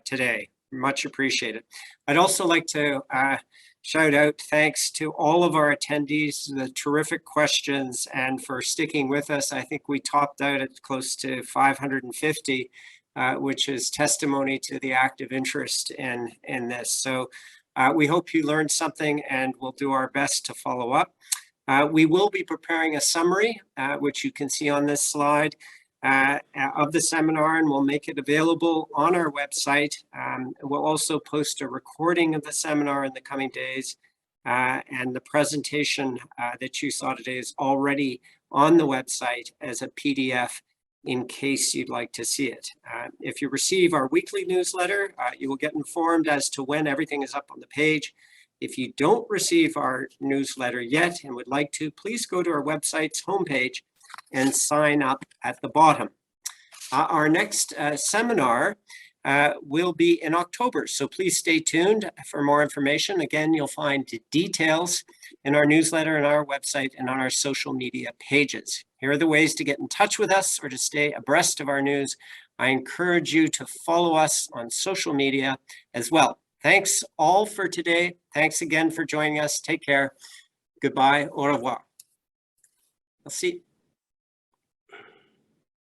today. Much appreciated. I'd also like to shout out thanks to all of our attendees, the terrific questions, and for sticking with us. I think we topped out at close to 550, which is testimony to the active interest in this. So We hope you learned something and we'll do our best to follow up. We will be preparing a summary, which you can see on this slide, of the seminar, and we'll make it available on our website. We'll also post a recording of the seminar in the coming days. And the presentation that you saw today is already on the website as a PDF in case you'd like to see it. If you receive our weekly newsletter, you will get informed as to when everything is up on the page. If you don't receive our newsletter yet and would like to, please go to our website's homepage and sign up at the bottom. Our next seminar will be in October, so please stay tuned for more information. Again, you'll find details in our newsletter and our website and on our social media pages. Here are the ways to get in touch with us or to stay abreast of our news. I encourage you to follow us on social media as well. Thanks all for today. Thanks again for joining us. Take care. Goodbye. Au revoir. I'll see.